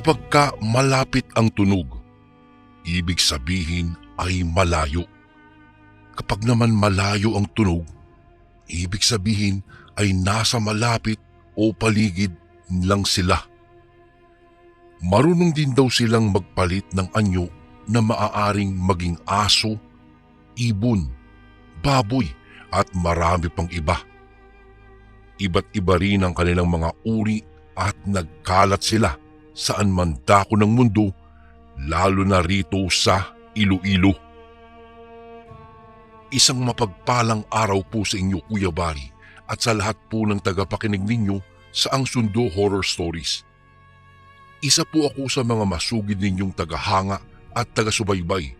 Kapag ka malapit ang tunog, ibig sabihin ay malayo. Kapag naman malayo ang tunog, ibig sabihin ay nasa malapit o paligid lang sila. Marunong din daw silang magpalit ng anyo na maaaring maging aso, ibon, baboy at marami pang iba. Iba't iba rin ang kanilang mga uri at nagkalat sila saan man dako ng mundo, lalo na rito sa Iloilo. Isang mapagpalang araw po sa inyo, Kuya Bari, at sa lahat po ng tagapakinig ninyo sa Ang Sundo Horror Stories. Isa po ako sa mga masugid ninyong tagahanga at taga-subaybay.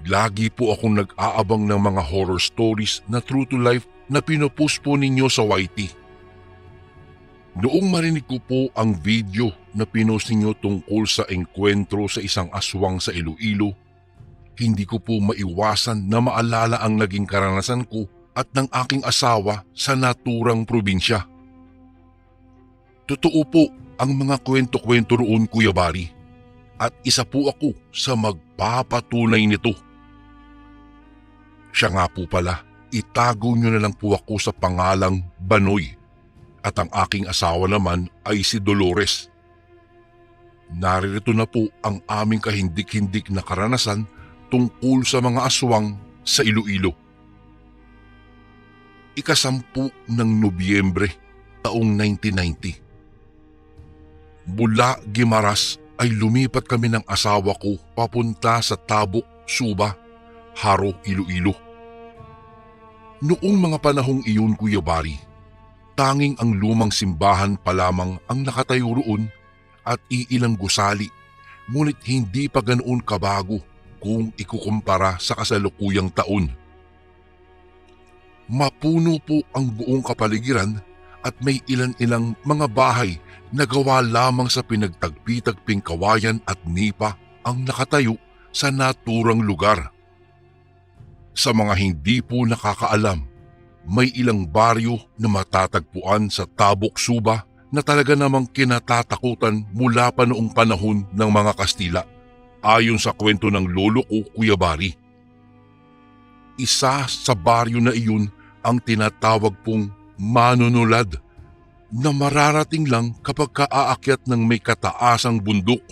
Lagi po akong nag-aabang ng mga horror stories na true to life na pinopost po ninyo sa YT. Noong marinig ko po ang video na pinost ninyo tungkol sa engkwentro sa isang aswang sa Iloilo, hindi ko po maiwasan na maalala ang naging karanasan ko at ng aking asawa sa naturang probinsya. Totoo po ang mga kwento-kwento roon, Kuya Bari, at isa po ako sa magpapatunay nito. Siya nga po pala, itago niyo na lang po ako sa pangalang Banoy. At ang aking asawa naman ay si Dolores. Naririto na po ang aming kahindik-hindik na karanasan tungkol sa mga aswang sa Iloilo. Ika-10 ng Nobyembre taong 1990. Mula Guimaras ay lumipat kami ng asawa ko papunta sa Tabuk, Suba, Haro, Iloilo. Noong mga panahong iyon, Kuya Bari, tanging ang lumang simbahan pa lamang ang nakatayo roon at iilang gusali, ngunit hindi pa ganoon kabago kung ikukumpara sa kasalukuyang taon. Mapuno po ang buong kapaligiran at may ilan-ilang mga bahay na gawa lamang sa pinagtagpi-tagping kawayan at nipa ang nakatayo sa naturang lugar. Sa mga hindi po nakakaalam, may ilang baryo na matatagpuan sa Tabuk, Suba na talaga namang kinatatakutan mula pa noong panahon ng mga Kastila, ayon sa kwento ng lolo ko, Kuya Bari. Isa sa baryo na iyon ang tinatawag pong Manunulad na mararating lang kapag kaaakyat ng may kataasang bundok.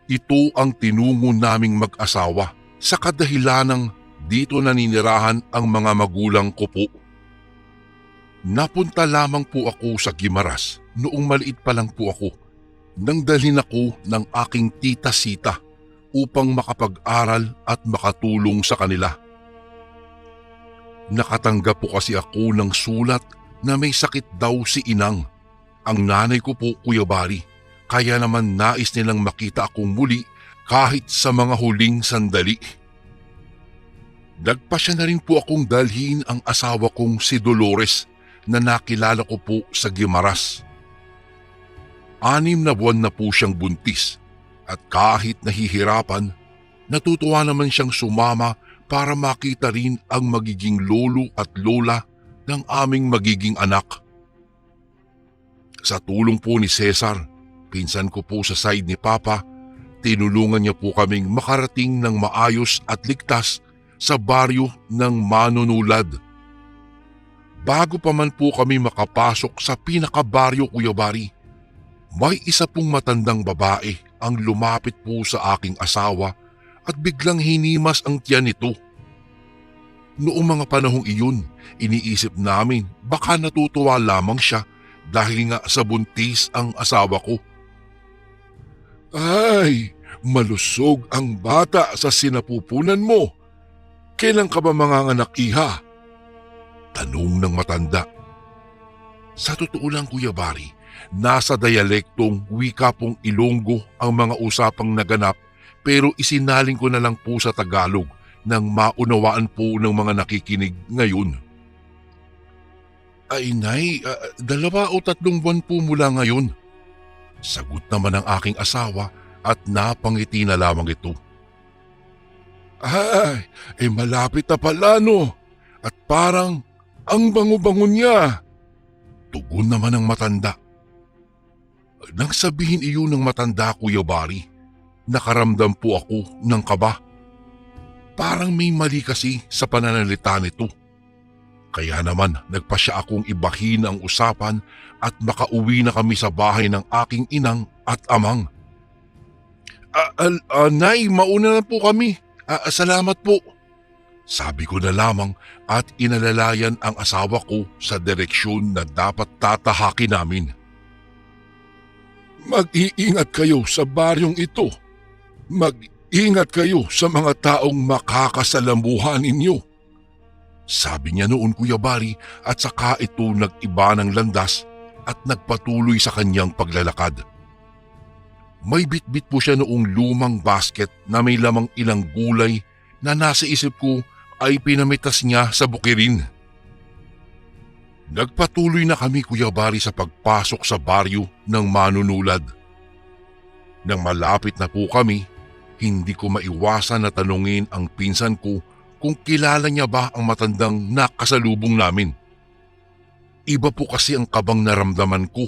Ito ang tinungo naming mag-asawa sa kadahilanang dito naninirahan ang mga magulang ko po. Napunta lamang po ako sa Guimaras noong maliit pa lang po ako nang dalhin ako ng aking tita Sita upang makapag-aral at makatulong sa kanila. Nakatanggap po kasi ako ng sulat na may sakit daw si Inang, ang nanay ko po, Kuya Bari, kaya naman nais nilang makita akong muli kahit sa mga huling sandali. Nagpasya na rin po akong dalhin ang asawa kong si Dolores na nakilala ko po sa Guimaras. 6 na buwan na po siyang buntis at kahit nahihirapan, natutuwa naman siyang sumama para makita rin ang magiging lolo at lola ng aming magiging anak. Sa tulong po ni Cesar, pinsan ko po sa side ni Papa, tinulungan niya po kaming makarating ng maayos at ligtas sa baryo ng Manunulad. Bago pa man po kami makapasok sa pinakabaryo, Kuya Bari, may isa pong matandang babae ang lumapit po sa aking asawa at biglang hinimas ang tiyan nito. Noong mga panahong iyon, iniisip namin baka natutuwa lamang siya dahil nga sa buntis ang asawa ko. Ay, malusog ang bata sa sinapupunan mo. Kailan ka ba manganganak, iha? Tanong ng matanda. Sa totoo lang, Kuya Bari, nasa dialektong wika pong Ilonggo ang mga usapang naganap pero isinaling ko na lang po sa Tagalog nang maunawaan po ng mga nakikinig ngayon. Ay nay, 2 o 3 buwan po mula ngayon. Sagot naman ng aking asawa at napangiti na lamang ito. Ay, malapit na pala no. At parang ang bango-bango niya. Tugon naman ng matanda. Nang sabihin iyon ng matanda, Kuya Bari, nakaramdam po ako ng kaba. Parang may mali kasi sa pananalita nito. Kaya naman nagpasya akong ibahin ang usapan at makauwi na kami sa bahay ng aking inang at amang. Nay, mauna na po kami. Salamat po. Sabi ko na lamang at inalalayan ang asawa ko sa direksyon na dapat tatahakin namin. Mag-iingat kayo sa baryong ito. Mag-ingat kayo sa mga taong makakasalamuhan ninyo. Sabi niya noon, Kuya Bari, at saka ito nag-iba ng landas at nagpatuloy sa kanyang paglalakad. May bitbit po siya noong lumang basket na may lamang ilang gulay na nasa isip ko ay pinamitas niya sa bukirin. Nagpatuloy na kami, Kuya Bari, sa pagpasok sa baryo ng manunulad. Nang malapit na po kami, hindi ko maiwasan na tanungin ang pinsan ko kung kilala niya ba ang matandang nakasalubong namin. Iba po kasi ang kabang naramdaman ko.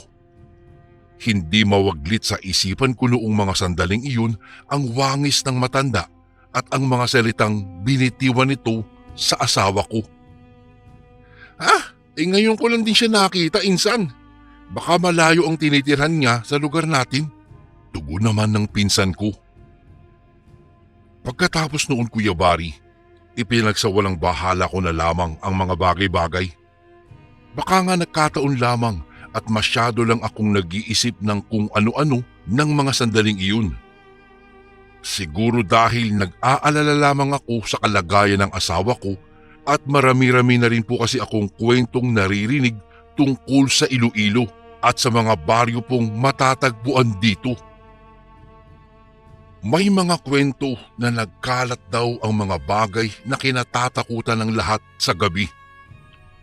Hindi mawaglit sa isipan ko noong mga sandaling iyon ang wangis ng matanda at ang mga salitang binitiwan nito sa asawa ko. Ngayon ko lang din siya nakita, insan. Baka malayo ang tinitirhan niya sa lugar natin. Tugon naman ng pinsan ko. Pagkatapos noon, Kuya Bari, ipinagsawalang bahala ko na lamang ang mga bagay-bagay. Baka nga nagkataon lamang at masyado lang akong nag-iisip ng kung ano-ano ng mga sandaling iyon. Siguro dahil nag-aalala lamang ako sa kalagayan ng asawa ko at marami-rami na rin po kasi akong kwentong naririnig tungkol sa Iloilo at sa mga baryo pong matatagpuan dito. May mga kwento na nagkalat daw ang mga bagay na kinatatakutan ng lahat sa gabi.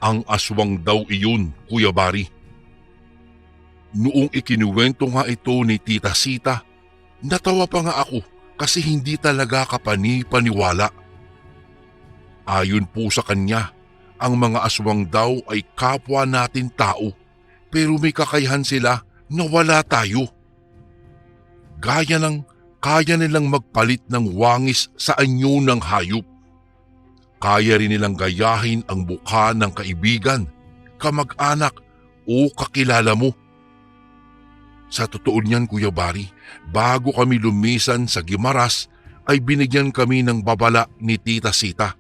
Ang aswang daw iyon, Kuya Bari. Noong ikinuwento nga ito ni Tita Sita, natawa pa nga ako kasi hindi talaga kapani-paniwala. Ayon po sa kanya, ang mga aswang daw ay kapwa natin tao pero may kakayahan sila na wala tayo. Kaya nilang magpalit ng wangis sa anyo ng hayop. Kaya rin nilang gayahin ang mukha ng kaibigan, kamag-anak o kakilala mo. Sa totoo niyan, Kuya Bari, bago kami lumisan sa Guimaras ay binigyan kami ng babala ni Tita Sita.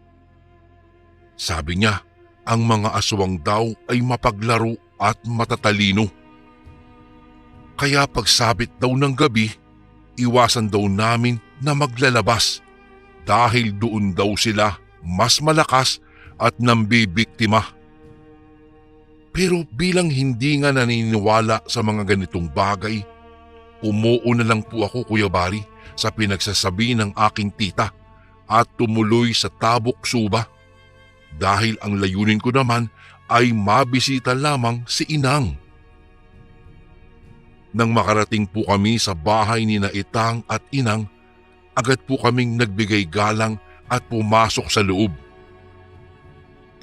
Sabi niya, ang mga aswang daw ay mapaglaro at matatalino. Kaya pagsabit daw ng gabi, iwasan daw namin na maglalabas dahil doon daw sila mas malakas at nambibiktima. Pero bilang hindi nga naniniwala sa mga ganitong bagay, umuo na lang po ako, Kuya Bari, sa pinagsasabi ng aking tita at tumuloy sa Tabok Suba dahil ang layunin ko naman ay mabisita lamang si Inang. Nang makarating po kami sa bahay ni Itang at Inang, agad po kaming nagbigay galang at pumasok sa loob.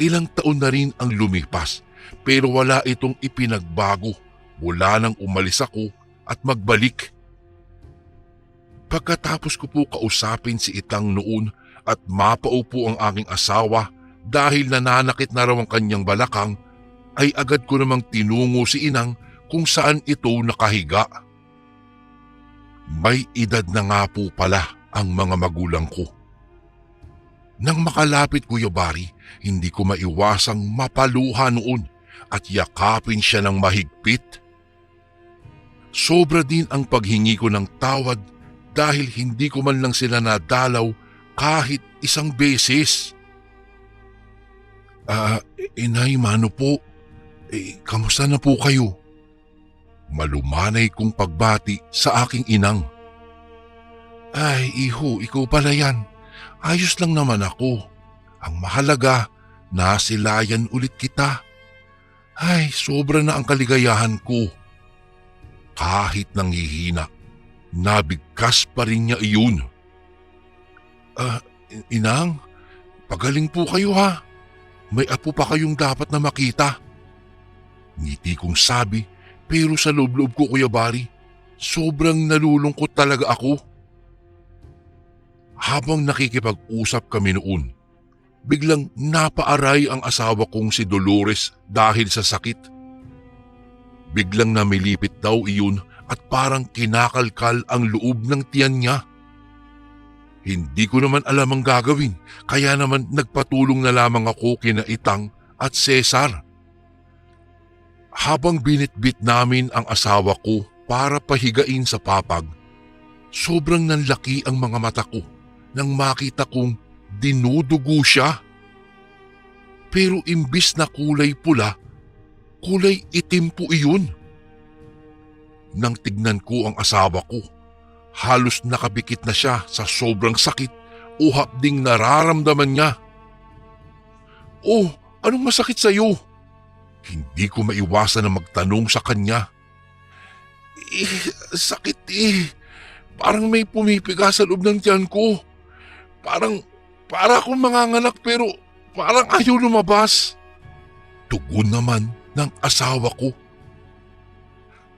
Ilang taon na rin ang lumipas pero wala itong ipinagbago mula nang umalis ako at magbalik. Pagkatapos ko po kausapin si Itang noon at mapaupo ang aking asawa dahil nananakit na raw ang kanyang balakang, ay agad ko namang tinungo si Inang kung saan ito nakahiga. May edad na nga po pala ang mga magulang ko. Nang makalapit, Kuya Bari, hindi ko maiwasang mapaluha noon at yakapin siya ng mahigpit. Sobra din ang paghingi ko ng tawad dahil hindi ko man lang sila nadalaw kahit isang beses. Inay, mano po? Kamusta na po kayo? Malumanay kong pagbati sa aking inang. Ay, iho, ikaw pala yan. Ayos lang naman ako. Ang mahalaga, nasilayan ulit kita. Ay, sobra na ang kaligayahan ko. Kahit nanghihina, nabigkas pa rin niya iyon. Inang, pagaling po kayo ha. May apo pa kayong dapat na makita. Ngiti kong sabi, pero sa loob-loob ko, Kuya Bari, Sobrang nalulungkot talaga ako. Habang nakikipag-usap kami noon, biglang napaaray ang asawa kong si Dolores dahil sa sakit. Biglang namilipit daw iyon at parang kinakalkal ang loob ng tiyan niya. Hindi ko naman alam ang gagawin, kaya naman nagpatulong na lamang ako kina Itang at Cesar. Habang binitbit namin ang asawa ko para pahigain sa papag, sobrang nanlaki ang mga mata ko nang makita kong dinudugo siya. Pero imbis na kulay pula, kulay itim po iyon. Nang tignan ko ang asawa ko, halos nakabikit na siya sa sobrang sakit o hapding nararamdaman niya. "Oh, anong masakit sa iyo?" Hindi ko maiwasan na magtanong sa kanya. Sakit eh. Parang may pumipiga sa loob ng tiyan ko. Para akong manganganak pero parang ayaw lumabas." Tugon naman ng asawa ko.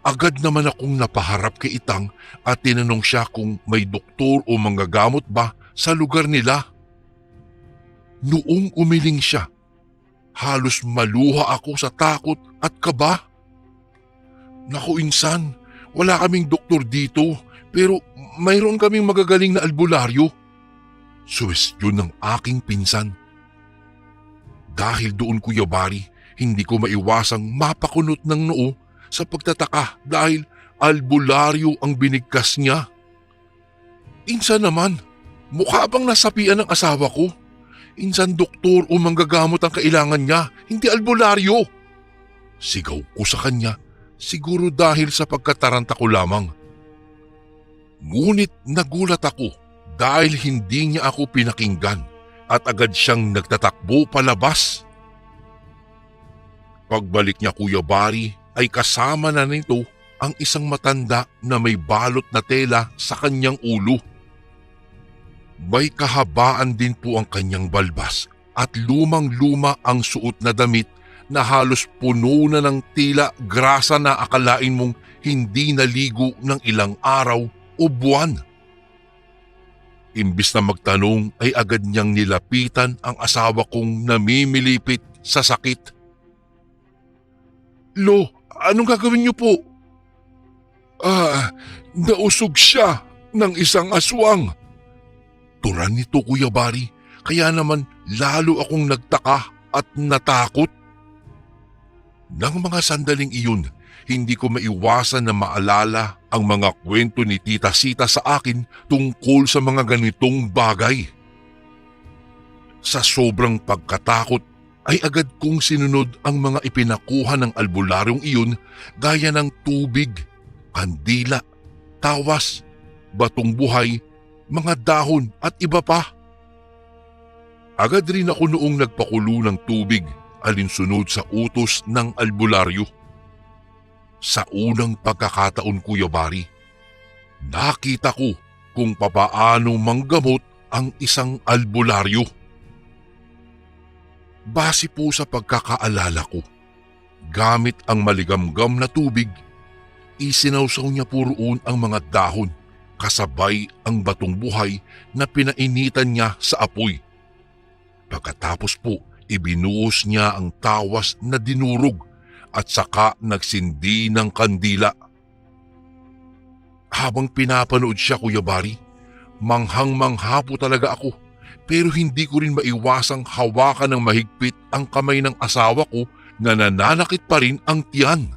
Agad naman akong napaharap kay Itang at tinanong siya kung may doktor o manggagamot ba sa lugar nila. Noong umiling siya, halos maluha ako sa takot at kaba. "Naku insan, wala kaming doktor dito pero mayroon kaming magagaling na albularyo." Suwestyon ng aking pinsan. Dahil doon, Kuya Bari, hindi ko maiwasang mapakunot ng noo sa pagtataka dahil albularyo ang binigkas niya. "Insan naman, mukha bang nasapian ng asawa ko? Insan doktor o manggagamot ang kailangan niya, hindi albularyo." Sigaw ko sa kanya, siguro dahil sa pagkataranta ko lamang. Ngunit nagulat ako dahil hindi niya ako pinakinggan at agad siyang nagtatakbo palabas. Pagbalik niya, Kuya Bari, ay kasama na nito ang isang matanda na may balot na tela sa kanyang ulo. May kahabaan din po ang kanyang balbas at lumang-luma ang suot na damit na halos puno na ng tila grasa na akalain mong hindi naligo ng ilang araw o buwan. Imbis na magtanong ay agad niyang nilapitan ang asawa kong namimilipit sa sakit. "Lo, anong gagawin niyo po?" Nausog siya ng isang aswang." Turan nito, Kuya Bari, kaya naman lalo akong nagtaka at natakot. Nang mga sandaling iyon, hindi ko maiwasan na maalala ang mga kwento ni Tita Sita sa akin tungkol sa mga ganitong bagay. Sa sobrang pagkatakot ay agad kong sinunod ang mga ipinakuha ng albularyong iyon gaya ng tubig, kandila, tawas, batong buhay, mga dahon at iba pa. Agad rin ako noong nagpakulo ng tubig alinsunod sa utos ng albularyo. Sa unang pagkakataon, Kuya Bari, nakita ko kung papaano manggamot ang isang albularyo. Base po sa pagkakaalala ko, gamit ang maligamgam na tubig, isinawsaw niya po roon ang mga dahon kasabay ang batong buhay na pinainitan niya sa apoy. Pagkatapos po, ibinuhos niya ang tawas na dinurog at saka nagsindi ng kandila. Habang pinapanood siya, Kuya Bari, manghang-mangha po talaga ako, pero hindi ko rin maiwasang hawakan ng mahigpit ang kamay ng asawa ko na nananakit pa rin ang tiyan.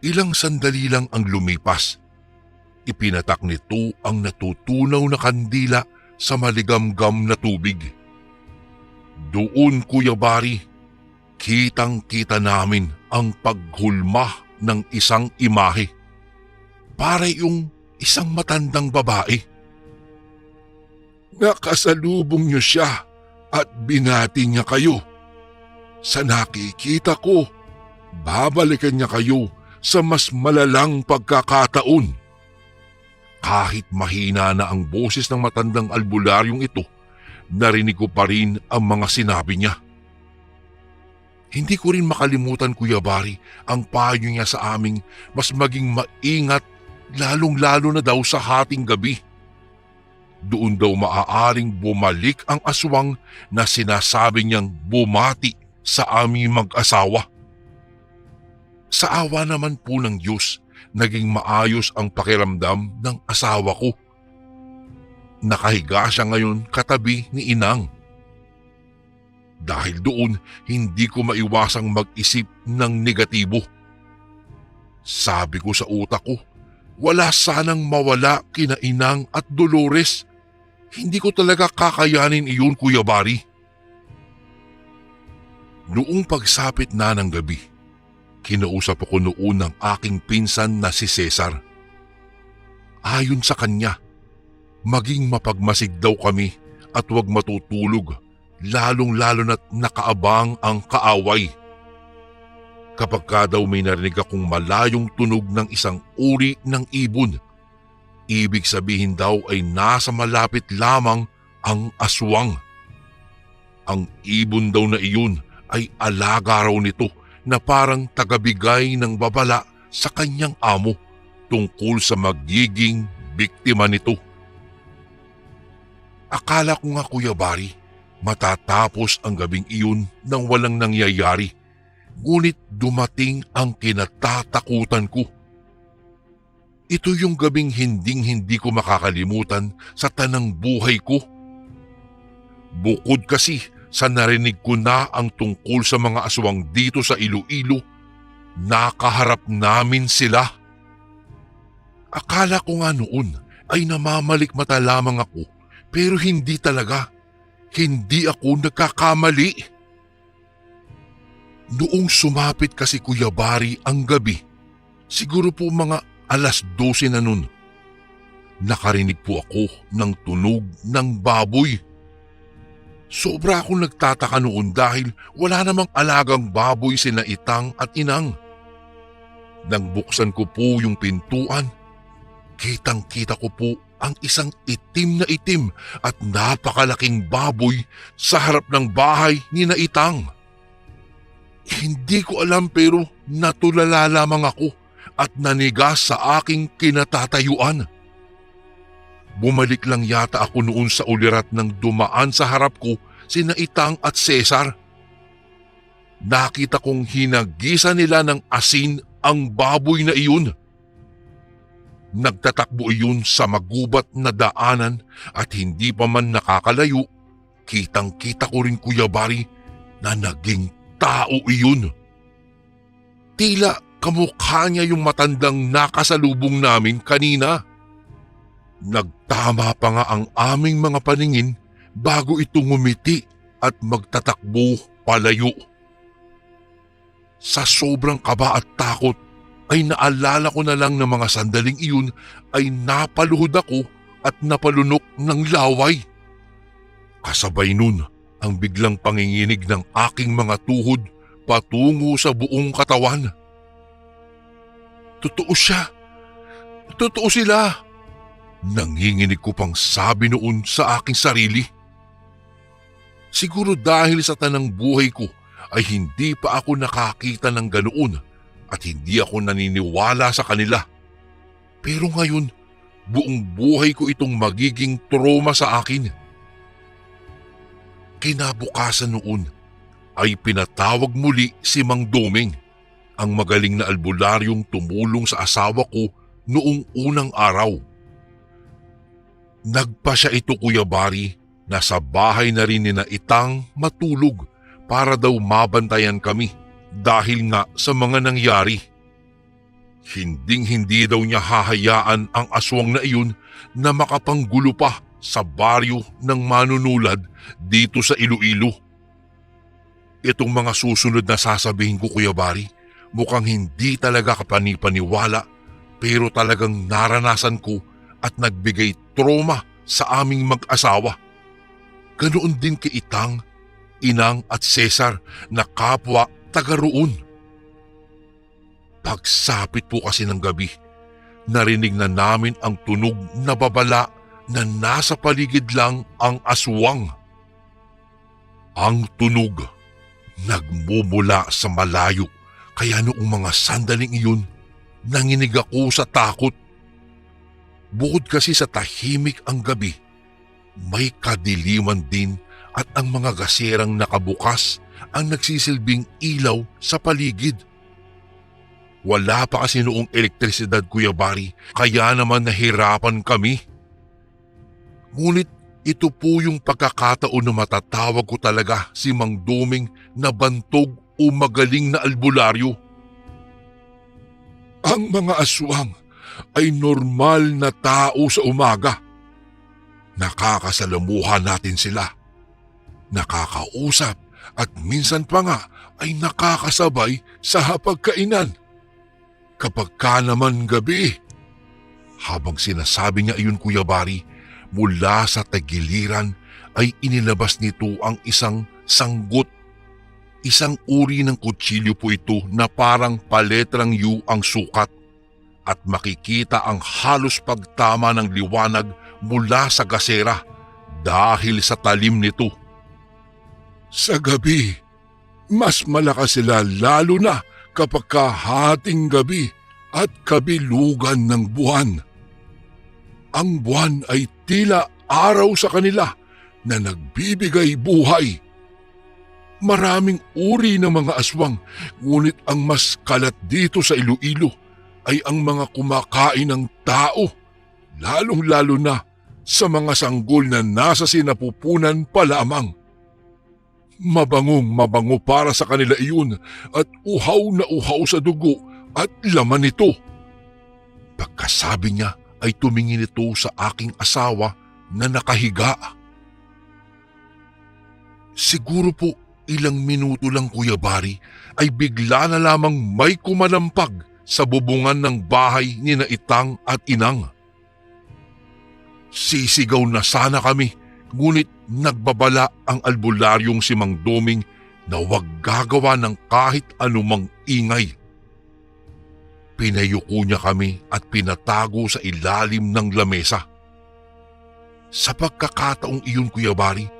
Ilang sandali lang ang lumipas. Ipinatak nito ang natutunaw na kandila sa maligamgam na tubig. Doon, Kuya Bari, kitang-kita namin ang paghulma ng isang imahe. Para yung isang matandang babae. Nakasalubong niyo siya at binati niya kayo. Sa nakikita ko, babalikan niya kayo sa mas malalang pagkakataon. Kahit mahina na ang boses ng matandang albularyong ito, narinig ko pa rin ang mga sinabi niya. Hindi ko rin makalimutan, Kuya Bari, ang payo niya sa aming mas maging maingat, lalong-lalo na daw sa hating gabi. Doon daw maaaring bumalik ang aswang na sinasabi niyang bumati sa aming mag-asawa. Sa awa naman po ng Diyos, naging maayos ang pakiramdam ng asawa ko. Nakahiga siya ngayon katabi ni Inang. Dahil doon, hindi ko maiwasang mag-isip ng negatibo. Sabi ko sa utak ko, wala sanang mawala kina Inang at Dolores. Hindi ko talaga kakayanin iyon, Kuya Bari. Noong pagsapit na ng gabi, kinausap ako noon ng aking pinsan na si Cesar. Ayon sa kanya, maging mapagmasid daw kami at huwag matutulog, lalong-lalo na't nakaabang ang kaaway. Kapag ka daw may narinig akong malayong tunog ng isang uri ng ibon, ibig sabihin daw ay nasa malapit lamang ang aswang. Ang ibon daw na iyon ay alaga raw nito na parang tagabigay ng babala sa kanyang amo tungkol sa magiging biktima nito. Akala ko nga, Kuya Bari, matatapos ang gabing iyon nang walang nangyayari. Ngunit dumating ang kinatatakutan ko. Ito yung gabing hinding-hindi ko makakalimutan sa tanang buhay ko. Bukod kasi sa narinig ko na ang tungkol sa mga aswang dito sa Iloilo, nakaharap namin sila. Akala ko nga noon ay namamalikmata lamang ako, pero hindi talaga. Hindi ako nagkakamali. Noong sumapit kasi, Kuya Bari, ang gabi, siguro po mga 12:00 na nun, nakarinig po ako ng tunog ng baboy. Sobra akong nagtataka noon dahil wala namang alagang baboy sina Itang at Inang. Nang buksan ko po yung pintuan, kitang-kita ko po ang isang itim na itim at napakalaking baboy sa harap ng bahay ni na Itang. Hindi ko alam pero natulala lamang ako at nanigas sa aking kinatatayuan. Bumalik lang yata ako noon sa ulirat nang dumaan sa harap ko sina Itang at Cesar. Nakita kong hinagisa nila ng asin ang baboy na iyon. Nagtatakbo iyon sa magubat na daanan at hindi pa man nakakalayo, kitang-kita ko rin, Kuya Bari, na naging tao iyon. Tila kamukha niya yung matandang nakasalubong namin kanina. Nagtama pa nga ang aming mga paningin bago ito ngumiti at magtatakbo palayo. Sa sobrang kaba at takot ay naalala ko na lang na mga sandaling iyon ay napaluhod ako at napalunok ng laway. Kasabay nun ang biglang panginginig ng aking mga tuhod patungo sa buong katawan. Totoo siya. Totoo sila. Nanginginig ko pang sabi noon sa aking sarili. Siguro dahil sa tanang buhay ko ay hindi pa ako nakakita ng ganoon at hindi ako naniniwala sa kanila. Pero ngayon, buong buhay ko itong magiging trauma sa akin. Kinabukasan noon ay pinatawag muli si Mang Doming, ang magaling na albularyong tumulong sa asawa ko noong unang araw. Nagpa siya ito, Kuya Bari, na sa bahay na rin ni na Itang matulog para daw mabantayan kami dahil nga sa mga nangyari. Hinding-hindi daw niya hahayaan ang aswang na iyon na makapanggulo pa sa baryo ng manunulad dito sa Iloilo. Itong mga susunod na sasabihin ko, Kuya Bari, mukhang hindi talaga kapanipaniwala pero talagang naranasan ko at nagbigay trauma sa aming mag-asawa. Ganoon din kay Itang, Inang at Cesar na kapwa taga roon. Pagsapit po kasi ng gabi, narinig na namin ang tunog na babala na nasa paligid lang ang aswang. Ang tunog, nagmumula sa malayo. Kaya noong mga sandaling iyon, nanginig ako sa takot. Bukod kasi sa tahimik ang gabi, may kadiliman din at ang mga gaserang nakabukas ang nagsisilbing ilaw sa paligid. Wala pa kasi noong elektrisidad, Kuya Bari, kaya naman nahirapan kami. Ngunit ito po yung pagkakataon na matatawag ko talaga si Mang Doming na bantog o magaling na albularyo. Ang mga aswang ay normal na tao sa umaga. Nakakasalamuhan natin sila, nakakausap at minsan pa nga ay nakakasabay sa hapagkainan. Kapag ka naman gabi, habang sinasabi niya iyon, Kuya Bari, mula sa tagiliran ay inilabas nito ang isang sanggot. Isang uri ng kutsilyo po ito na parang paletrang U ang sukat at makikita ang halos pagtama ng liwanag mula sa gasera dahil sa talim nito. Sa gabi, mas malakas sila lalo na kapag kahating gabi at kabilugan ng buwan. Ang buwan ay tila araw sa kanila na nagbibigay buhay. Maraming uri ng mga aswang, ngunit ang mas kalat dito sa Iloilo ay ang mga kumakain ng tao, lalong-lalo na sa mga sanggol na nasa sinapupunan pa lamang. Mabangong mabango para sa kanila iyon at uhaw na uhaw sa dugo at laman nito. Pagkasabi niya ay tumingin ito sa aking asawa na nakahiga. Siguro po ilang minuto lang, Kuya Bari, ay bigla na lamang may kumalampag sa bubungan ng bahay ni na Itang at Inang. Sisigaw na sana kami, ngunit nagbabala ang albularyong si Mang Doming na huwag gagawa ng kahit anumang ingay. Pinayuko niya kami at pinatago sa ilalim ng lamesa. Sa pagkakataong iyon, Kuya Bari,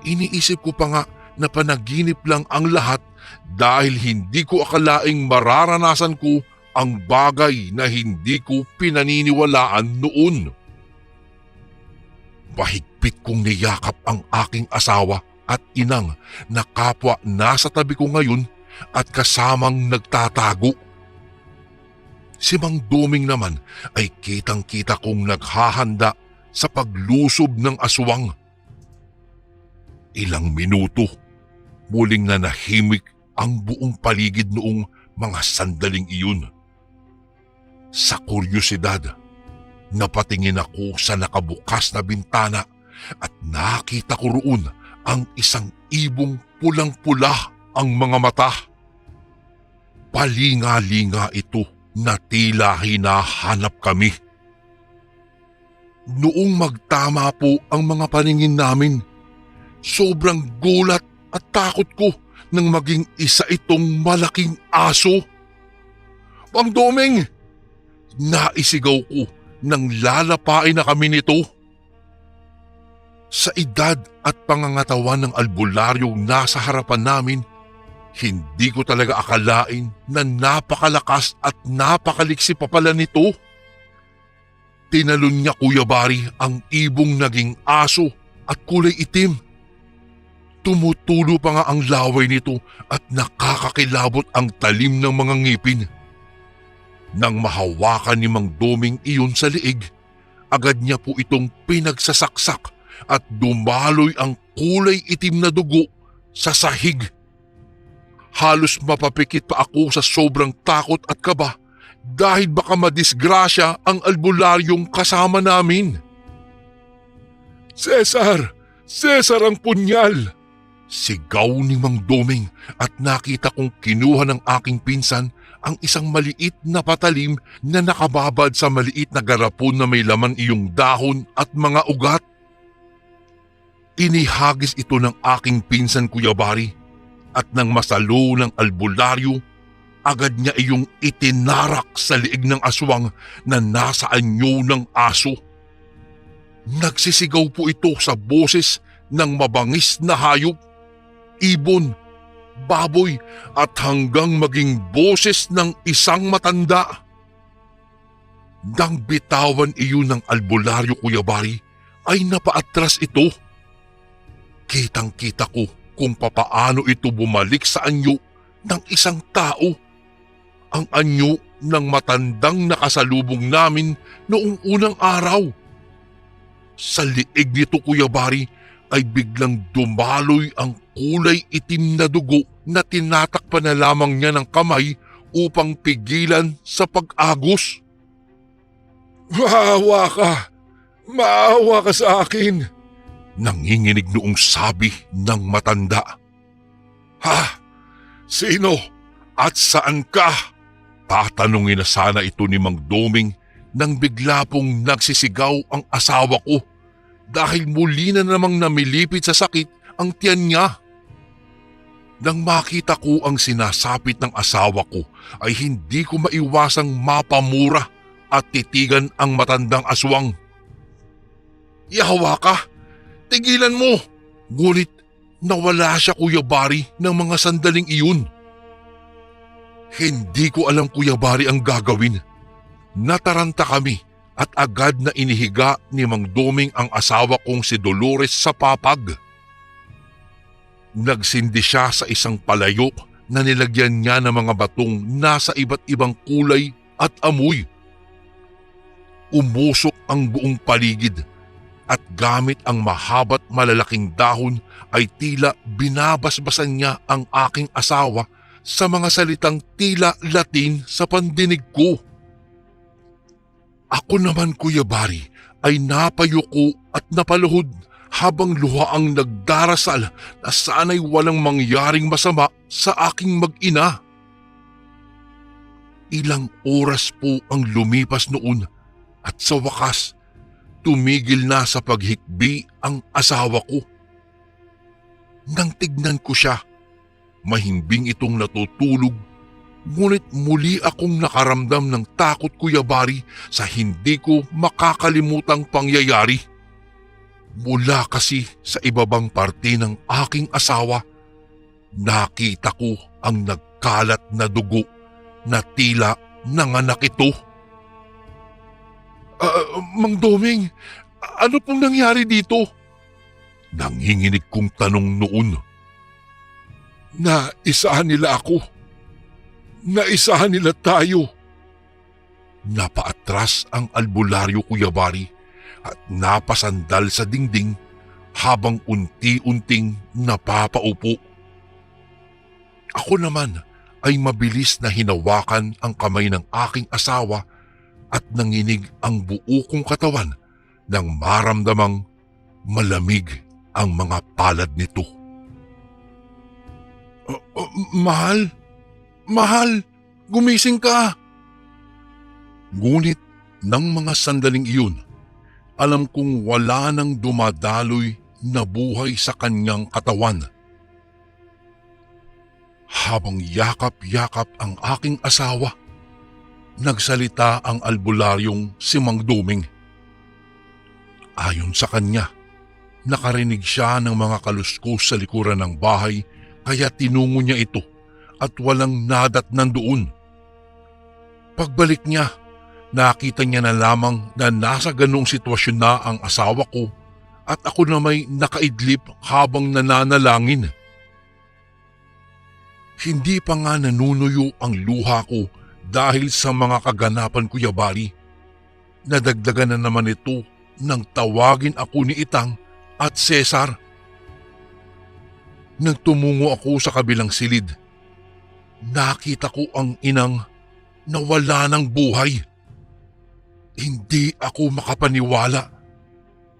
iniisip ko pa nga na panaginip lang ang lahat dahil hindi ko akalaing mararanasan ko ang bagay na hindi ko pinaniniwalaan noon. Mahigpit kong niyakap ang aking asawa at Inang na kapwa nasa tabi ko ngayon at kasamang nagtatago. Si Mang Doming naman ay kitang-kita kong naghahanda sa paglusob ng aswang. Ilang minuto, muling nanahimik ang buong paligid noong mga sandaling iyon. Sa kuryosidad, napatingin ako sa nakabukas na bintana at nakita ko roon ang isang ibong pulang-pula ang mga mata. Palinga-linga ito na tila hinahanap kami. Noong magtama po ang mga paningin namin, sobrang gulat at takot ko nang maging isa itong malaking aso. Mang Doming! Naisigaw ko nang lalapain na kami nito. Sa edad at pangangatawan ng albularyong nasa harapan namin, hindi ko talaga akalain na napakalakas at napakaliksi pa pala nito. Tinalon niya, Kuya Bari, ang ibong naging aso at kulay itim. Tumutulo pa nga ang laway nito at nakakakilabot ang talim ng mga ngipin. Nang mahawakan ni Mang Doming iyon sa liig, agad niya po itong pinagsasaksak at dumaloy ang kulay itim na dugo sa sahig. Halos mapapikit pa ako sa sobrang takot at kaba dahil baka madisgrasya ang albularyong kasama namin. Cesar! Cesar ang punyal! Sigaw ni Mang Doming at nakita kong kinuha ng aking pinsan ang isang maliit na patalim na nakababad sa maliit na garapon na may laman iyong dahon at mga ugat. Inihagis ito ng aking pinsan, Kuya Bari, at nang masalo ng albularyo, agad niya iyong itinarak sa liig ng aswang na nasa anyo ng aso. Nagsisigaw po ito sa boses ng mabangis na hayop, ibon, baboy at hanggang maging boses ng isang matanda. Nang bitawan iyon ng albularyo, Kuya Bari, ay napaatras ito. Kitang-kita ko kung papaano ito bumalik sa anyo ng isang tao. Ang anyo ng matandang nakasalubong namin noong unang araw. Sa liig nito, Kuya Bari, ay biglang dumaloy ang kulay itim na dugo na tinatakpan na lamang niya ng kamay upang pigilan sa pag-agos. "Maawa ka! Maawa ka sa akin!" nanginginig noong sabi ng matanda. "Ha? Sino? At saan ka?" tatanungin na sana ito ni Mang Doming nang bigla pong nagsisigaw ang asawa ko dahil muli na namang namilipit sa sakit ang tiyan niya. Nang makita ko ang sinasapit ng asawa ko ay hindi ko maiwasang mapamura at titigan ang matandang aswang. "Yawa ka! Tigilan mo!" Ngunit nawala siya, Kuya Bari, ng mga sandaling iyon. Hindi ko alam, Kuya Bari, ang gagawin. Nataranta kami at agad na inihiga ni Mang Doming ang asawa kong si Dolores sa papag. Nagsindi siya sa isang palayok na nilagyan niya ng mga batong nasa iba't ibang kulay at amoy. Umusok ang buong paligid at gamit ang mahaba't malalaking dahon ay tila binabasbasan niya ang aking asawa sa mga salitang tila Latin sa pandinig ko. Ako naman, Kuya Bari, ay napayuko at napaluhod habang luha ang nagdarasal na sana'y walang mangyaring masama sa aking mag-ina. Ilang oras po ang lumipas noon at sa wakas, tumigil na sa paghikbi ang asawa ko. Nang tignan ko siya, mahimbing itong natutulog, ngunit muli akong nakaramdam ng takot, Kuya Bari, sa hindi ko makakalimutang pangyayari. Mula kasi sa ibabang parte ng aking asawa, nakita ko ang nagkalat na dugo na tila nanganak ito. Mang Doming, ano pong nangyari dito?" nanginginig kong tanong noon. "Naisahan nila ako. Naisahan nila tayo." Napaatras ang albularyo, Kuya Bari, at napasandal sa dingding habang unti-unting napapaupo. Ako naman ay mabilis na hinawakan ang kamay ng aking asawa at nanginig ang buo kong katawan nang maramdamang malamig ang mga palad nito. Mahal? Mahal! Gumising ka!" Ngunit nang mga sandaling iyon, alam kong wala nang dumadaloy na buhay sa kanyang katawan. Habang yakap-yakap ang aking asawa, nagsalita ang albularyong si Mang Doming. Ayon sa kanya, nakarinig siya ng mga kaluskos sa likuran ng bahay kaya tinungo niya ito at walang nadatnan doon. Pagbalik niya, nakita niya na lamang na nasa ganong sitwasyon na ang asawa ko at ako na may nakaidlip habang nananalangin. Hindi pa nga nanunuyo ang luha ko dahil sa mga kaganapan, Kuya Bari. Nadagdagan na naman ito nang tawagin ako ni Itang at Cesar. Nagtumungo ako sa kabilang silid. Nakita ko ang inang nawala ng buhay. Hindi ako makapaniwala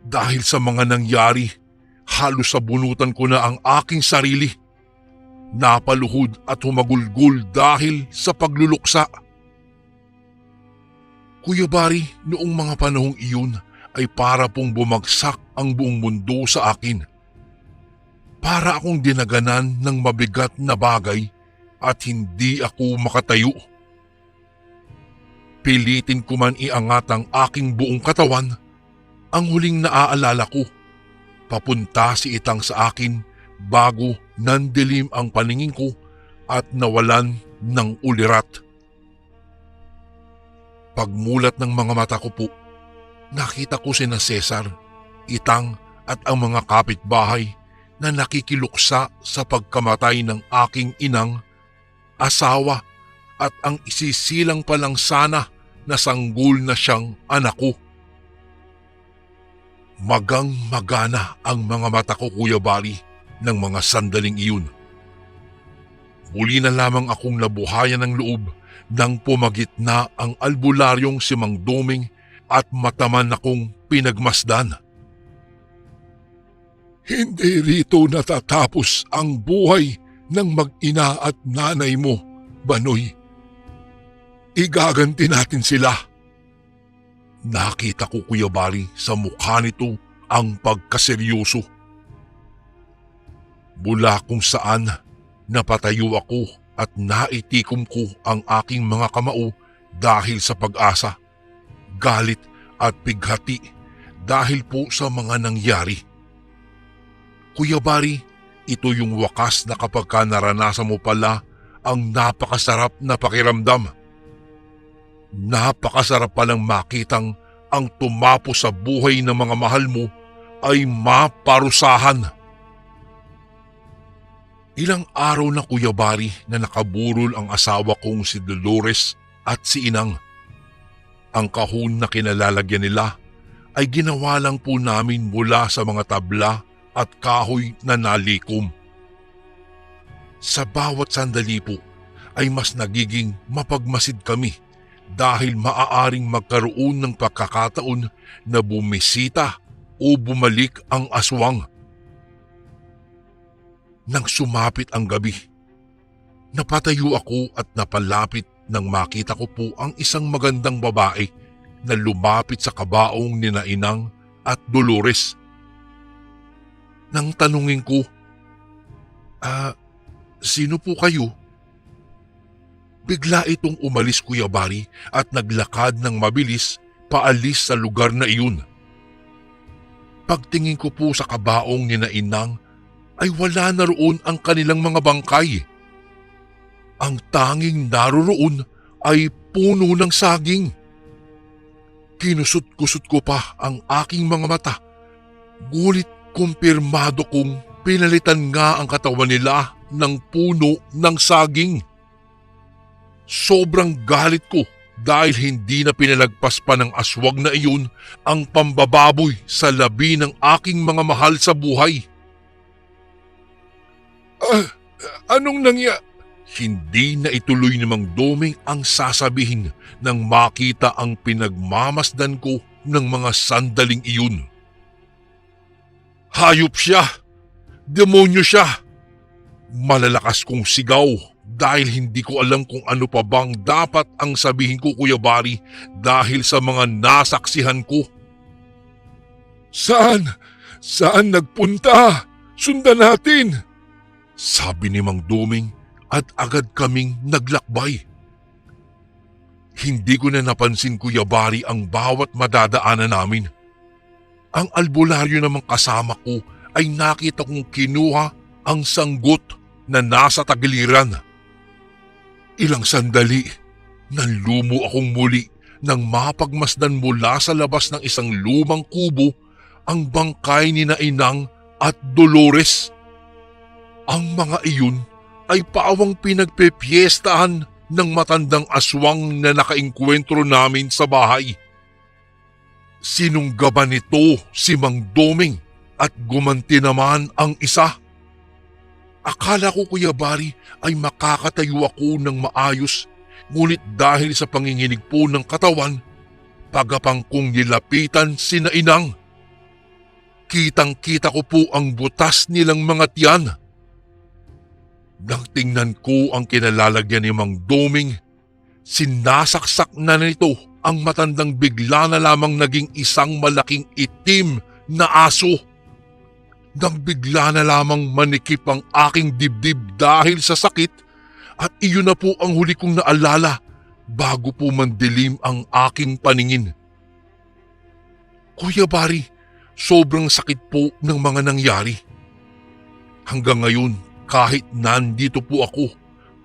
dahil sa mga nangyari. Halos sabunutan ko na ang aking sarili. Napaluhod at humagulgol dahil sa pagluluksa. Kuya Bari, noong mga panahong iyon ay para pong bumagsak ang buong mundo sa akin. Para akong dinaganan ng mabigat na bagay at hindi ako makatayo. Pilitin ko man iangat ang aking buong katawan, ang huling naaalala ko, papunta si Itang sa akin bago nandilim ang paningin ko at nawalan ng ulirat. Pagmulat ng mga mata ko po, nakita ko sina Cesar, Itang at ang mga kapitbahay na nakikiluksa sa pagkamatay ng aking inang, asawa at ang isisilang palang sana na sanggol na siyang anak ko. Magang-magana ang mga mata ko, Kuya Bari, ng mga sandaling iyon. Muli na lamang akong nabuhayan ng loob nang pumagit na ang albularyong si Mang Doming at mataman akong pinagmasdan. Hindi rito natatapos ang buhay ng mag-ina at nanay mo, Banoy. Igaganti natin sila. Nakita ko, Kuya Bari, sa mukha nito ang pagkaseryoso. Mula kung saan napatayo ako at naitikom ko ang aking mga kamao dahil sa pag-asa, galit at pighati dahil po sa mga nangyari. Kuya Bari, ito yung wakas na kapag naranasan mo pala ang napakasarap na pakiramdam. Napakasarap palang makitang ang tumapo sa buhay ng mga mahal mo ay maparusahan. Ilang araw na, Kuya Bari, na nakaburol ang asawa kong si Dolores at si Inang. Ang kahon na kinalalagyan nila ay ginawa lang po namin mula sa mga tabla at kahoy na nalikom. Sa bawat sandali po ay mas nagiging mapagmasid kami dahil maaaring magkaroon ng pagkakataon na bumisita o bumalik ang aswang. Nang sumapit ang gabi, napatayo ako at napalapit nang makita ko po ang isang magandang babae na lumapit sa kabaong ni Inang at Dolores. Nang tanungin ko, sino po kayo? Bigla itong umalis, Kuya Bari, at naglakad ng mabilis paalis sa lugar na iyon. Pagtingin ko po sa kabaong ni Inang ay wala na roon ang kanilang mga bangkay. Ang tanging naroroon ay puno ng saging. Kinusot-kusot ko pa ang aking mga mata, ngulit kumpirmado kong pinalitan nga ang katawan nila ng puno ng saging. Sobrang galit ko dahil hindi na pinalagpas pa ng aswang na iyon ang pambababoy sa labi ng aking mga mahal sa buhay. Anong Hindi na ituloy ni Mang Doming ang sasabihin nang makita ang pinagmamasdan ko ng mga sandaling iyon. Hayop siya! Demonyo siya! Malalakas kong sigaw dahil hindi ko alam kung ano pa bang dapat ang sabihin ko, Kuya Bari, dahil sa mga nasaksihan ko. Saan? Saan nagpunta? Sundan natin! Sabi ni Mang Doming at agad kaming naglakbay. Hindi ko na napansin, Kuya Bari, ang bawat madadaanan namin. Ang albularyo namang kasama ko ay nakita kong kinuha ang sanggot na nasa tagiliran. Ilang sandali, nanlumo akong muli nang mapagmasdan mula sa labas ng isang lumang kubo ang bangkay ni Inang at Dolores. Ang mga iyon ay paawang pinagpepiestahan ng matandang aswang na nakaengkwentro namin sa bahay. Sinunggaban nito si Mang Doming at gumanti naman ang isa. Akala ko, Kuya Bari, ay makakatayo ako ng maayos, ngunit dahil sa panginginig po ng katawan, pagapang kong nilapitan si Inang. Kitang-kita ko po ang butas nilang mga tiyan. Nang tingnan ko ang kinalalagyan ni Mang Doming, sinasaksak na nito ang matandang bigla na lamang naging isang malaking itim na aso. Nang bigla na lamang manikip ang aking dibdib dahil sa sakit at iyon na po ang huli kong naalala bago po mandilim ang aking paningin. Kuya Bari, sobrang sakit po ng mga nangyari. Hanggang ngayon, kahit nandito po ako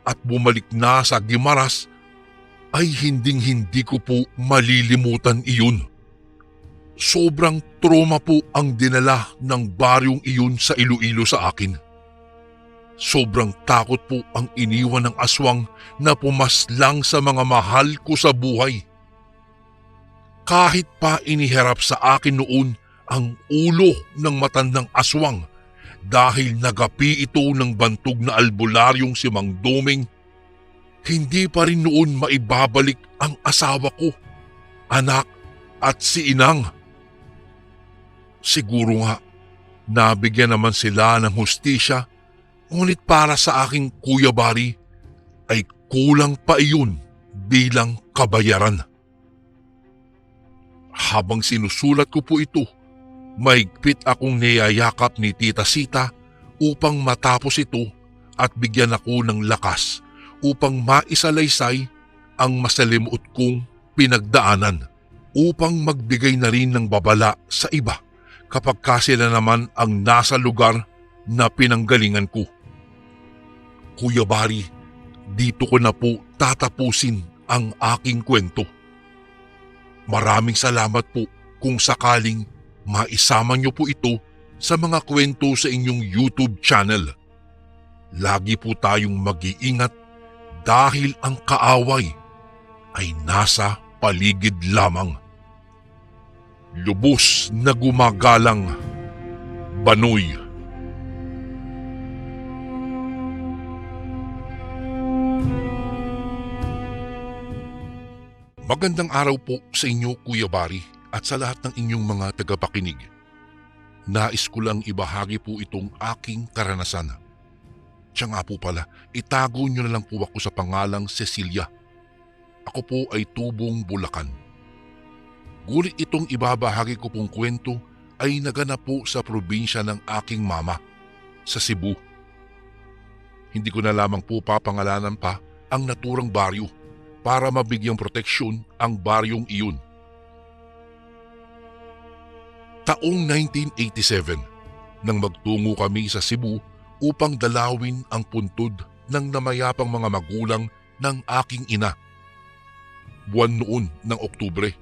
at bumalik na sa Guimaras, ay hinding-hindi ko po malilimutan iyon. Sobrang trauma po ang dinala ng baryong iyon sa Iloilo sa akin. Sobrang takot po ang iniwan ng aswang na pumaslang sa mga mahal ko sa buhay. Kahit pa iniharap sa akin noon ang ulo ng matandang aswang dahil nagapi ito ng bantog na albularyong si Mang Doming, hindi pa rin noon maibabalik ang asawa ko, anak at si inang. Siguro nga, nabigyan naman sila ng hustisya, ngunit para sa aking Kuya Bari ay kulang pa iyon bilang kabayaran. Habang sinusulat ko po ito, mahigpit akong niyayakap ni Tita Sita upang matapos ito at bigyan ako ng lakas upang maisalaysay ang masalimuot kong pinagdaanan, upang magbigay na rin ng babala sa iba kapag sila naman ang nasa lugar na pinanggalingan ko. Kuya Bari, dito ko na po tatapusin ang aking kwento. Maraming salamat po kung sakaling maisama niyo po ito sa mga kwento sa inyong YouTube channel. Lagi po tayong mag-iingat dahil ang kaaway ay nasa paligid lamang. Lubos na gumagalang, Banoy. Magandang araw po sa inyo, Kuya Bari, at sa lahat ng inyong mga tagapakinig. Nais ko lang ibahagi po itong aking karanasan. Siya nga po pala, itago niyo na lang po ako sa pangalang Cecilia. Ako po ay tubong Bulacan. Gulit itong ibabahagi ko pong kwento ay naganap po sa probinsya ng aking mama, sa Cebu. Hindi ko na lamang po papangalanan pa ang naturang baryo para mabigyang proteksyon ang baryong iyon. Taong 1987, nang magtungo kami sa Cebu upang dalawin ang puntod ng namayapang mga magulang ng aking ina. Buwan noon ng Oktubre,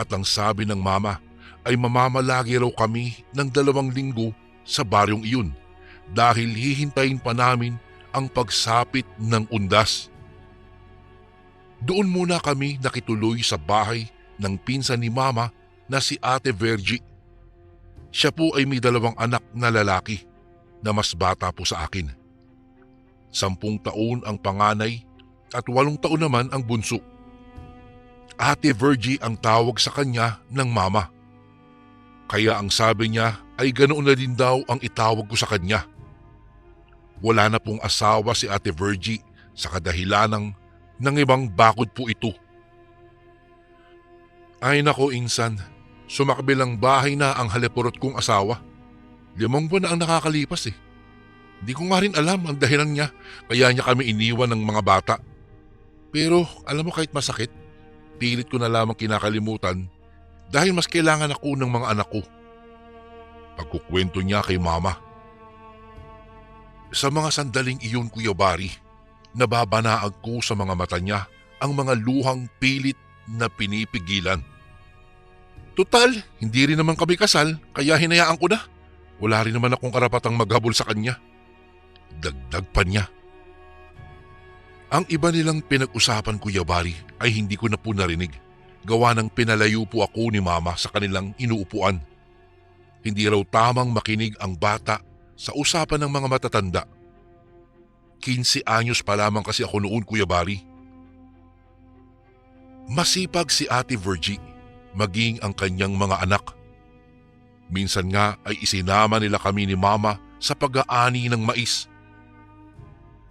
at ang sabi ng mama ay mamamalagi raw kami ng 2 linggo sa baryong iyon dahil hihintayin pa namin ang pagsapit ng undas. Doon muna kami nakituloy sa bahay ng pinsan ni mama na si Ate Virgie. Siya po ay may 2 anak na lalaki na mas bata po sa akin. 10 taon ang panganay at 8 taon naman ang bunso. Ate Virgie ang tawag sa kanya ng mama. Kaya ang sabi niya ay ganoon na din daw ang itawag ko sa kanya. Wala na pong asawa si Ate Virgie sa kadahilanang ng ibang bakod po ito. Ay nako insan, sumakbilang bahay na ang halipurot kong asawa. 5 buwan na ang nakakalipas eh. Di ko nga rin alam ang dahilan niya kaya niya kami iniwan ng mga bata. Pero alam mo kahit masakit, pilit ko na lamang kinakalimutan dahil mas kailangan ako ng mga anak ko. Pagkukwento niya kay mama. Sa mga sandaling iyon, Kuya Bari, nababanaag ko sa mga mata niya ang mga luhang pilit na pinipigilan. Tutal, hindi rin naman kami kasal kaya hinayaan ko na. Wala rin naman akong karapatang maghabol sa kanya. Dagdag pa niya. Ang iba nilang pinag-usapan, Kuya Bari, ay hindi ko na po narinig. Gawa ng pinalayo po ako ni mama sa kanilang inuupuan. Hindi raw tamang makinig ang bata sa usapan ng mga matatanda. 15 anyos pa lamang kasi ako noon, Kuya Bari. Masipag si Ate Virgie, maging ang kanyang mga anak. Minsan nga ay isinama nila kami ni mama sa pag-aani ng mais.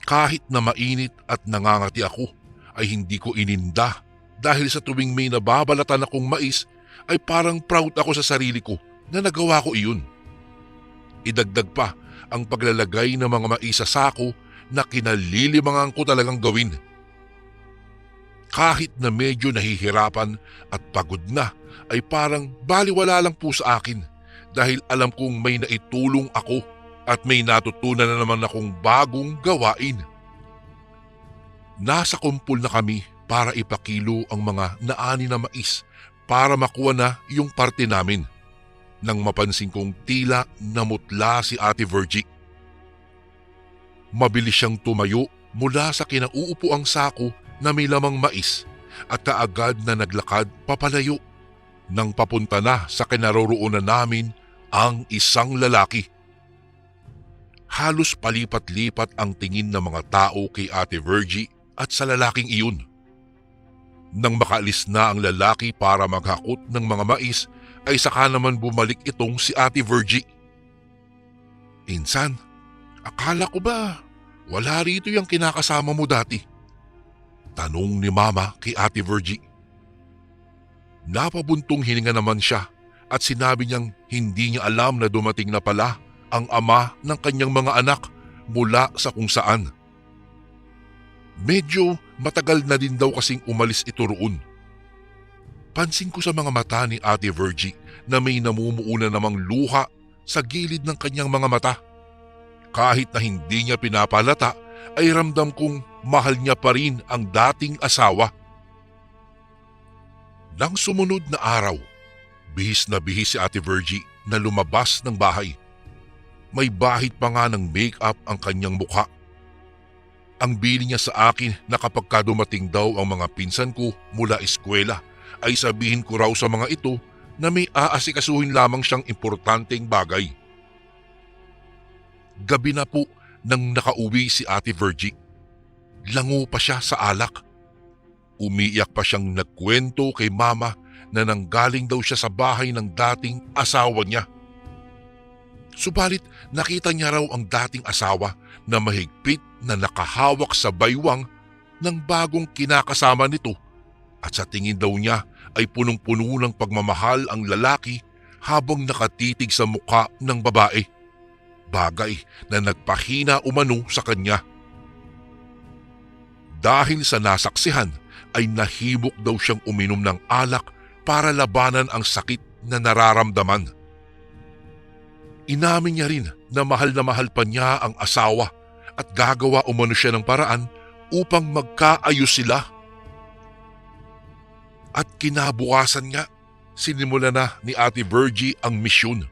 Kahit na mainit at nangangati ako, ay hindi ko ininda dahil sa tuwing may nababalatan akong mais ay parang proud ako sa sarili ko na nagawa ko iyon. Idagdag pa ang paglalagay ng mga mais sa sako na kinalilimangan ko talagang gawin. Kahit na medyo nahihirapan at pagod na ay parang baliwala lang po sa akin dahil alam kong may naitulong ako at may natutunan na naman akong bagong gawain. Nasa kumpol na kami para ipakilo ang mga naani na mais para makuha na yung parte namin. Nang mapansin kong tila namutla si Ate Virgie. Mabilis siyang tumayo mula sa kinauupuang sako na may lamang mais at kaagad na naglakad papalayo nang papunta na sa kinaroroonan namin ang isang lalaki. Halos palipat-lipat ang tingin ng mga tao kay Ate Virgie at sa lalaking iyon. Nang makaalis na ang lalaki para maghakot ng mga mais, ay saka naman bumalik itong si Ate Virgie. "Insan, akala ko ba wala rito yung kinakasama mo dati?" tanong ni Mama kay Ate Virgie. Napabuntong hininga naman siya at sinabi niyang hindi niya alam na dumating na pala ang ama ng kanyang mga anak mula sa kung saan. Medyo matagal na din daw kasing umalis ito roon. Pansin ko sa mga mata ni Ate Virgie na may namumuuna namang luha sa gilid ng kanyang mga mata. Kahit na hindi niya pinapalata ay ramdam kong mahal niya pa rin ang dating asawa. Nang sumunod na araw, bihis na bihis si Ate Virgie na lumabas ng bahay. May bahid pa nga ng make-up ang kanyang mukha. Ang bili niya sa akin na kapag dumating daw ang mga pinsan ko mula eskwela ay sabihin ko raw sa mga ito na may aasikasuhin lamang siyang importanteng bagay. Gabi na po nang nakauwi si Ate Virgie. Lango pa siya sa alak. Umiiyak pa siyang nagkwento kay Mama na nanggaling daw siya sa bahay ng dating asawa niya. Subalit nakita niya raw ang dating asawa na mahigpit na nakahawak sa baywang ng bagong kinakasama nito at sa tingin daw niya ay punong-puno ng pagmamahal ang lalaki habang nakatitig sa mukha ng babae. Bagay na nagpahina umano sa kanya. Dahil sa nasaksihan ay nahimok daw siyang uminom ng alak para labanan ang sakit na nararamdaman. Inamin niya rin na mahal pa niya ang asawa at gagawa umano siya ng paraan upang magkaayos sila. At kinabukasan nga, sinimula na ni Ate Virgie ang misyon.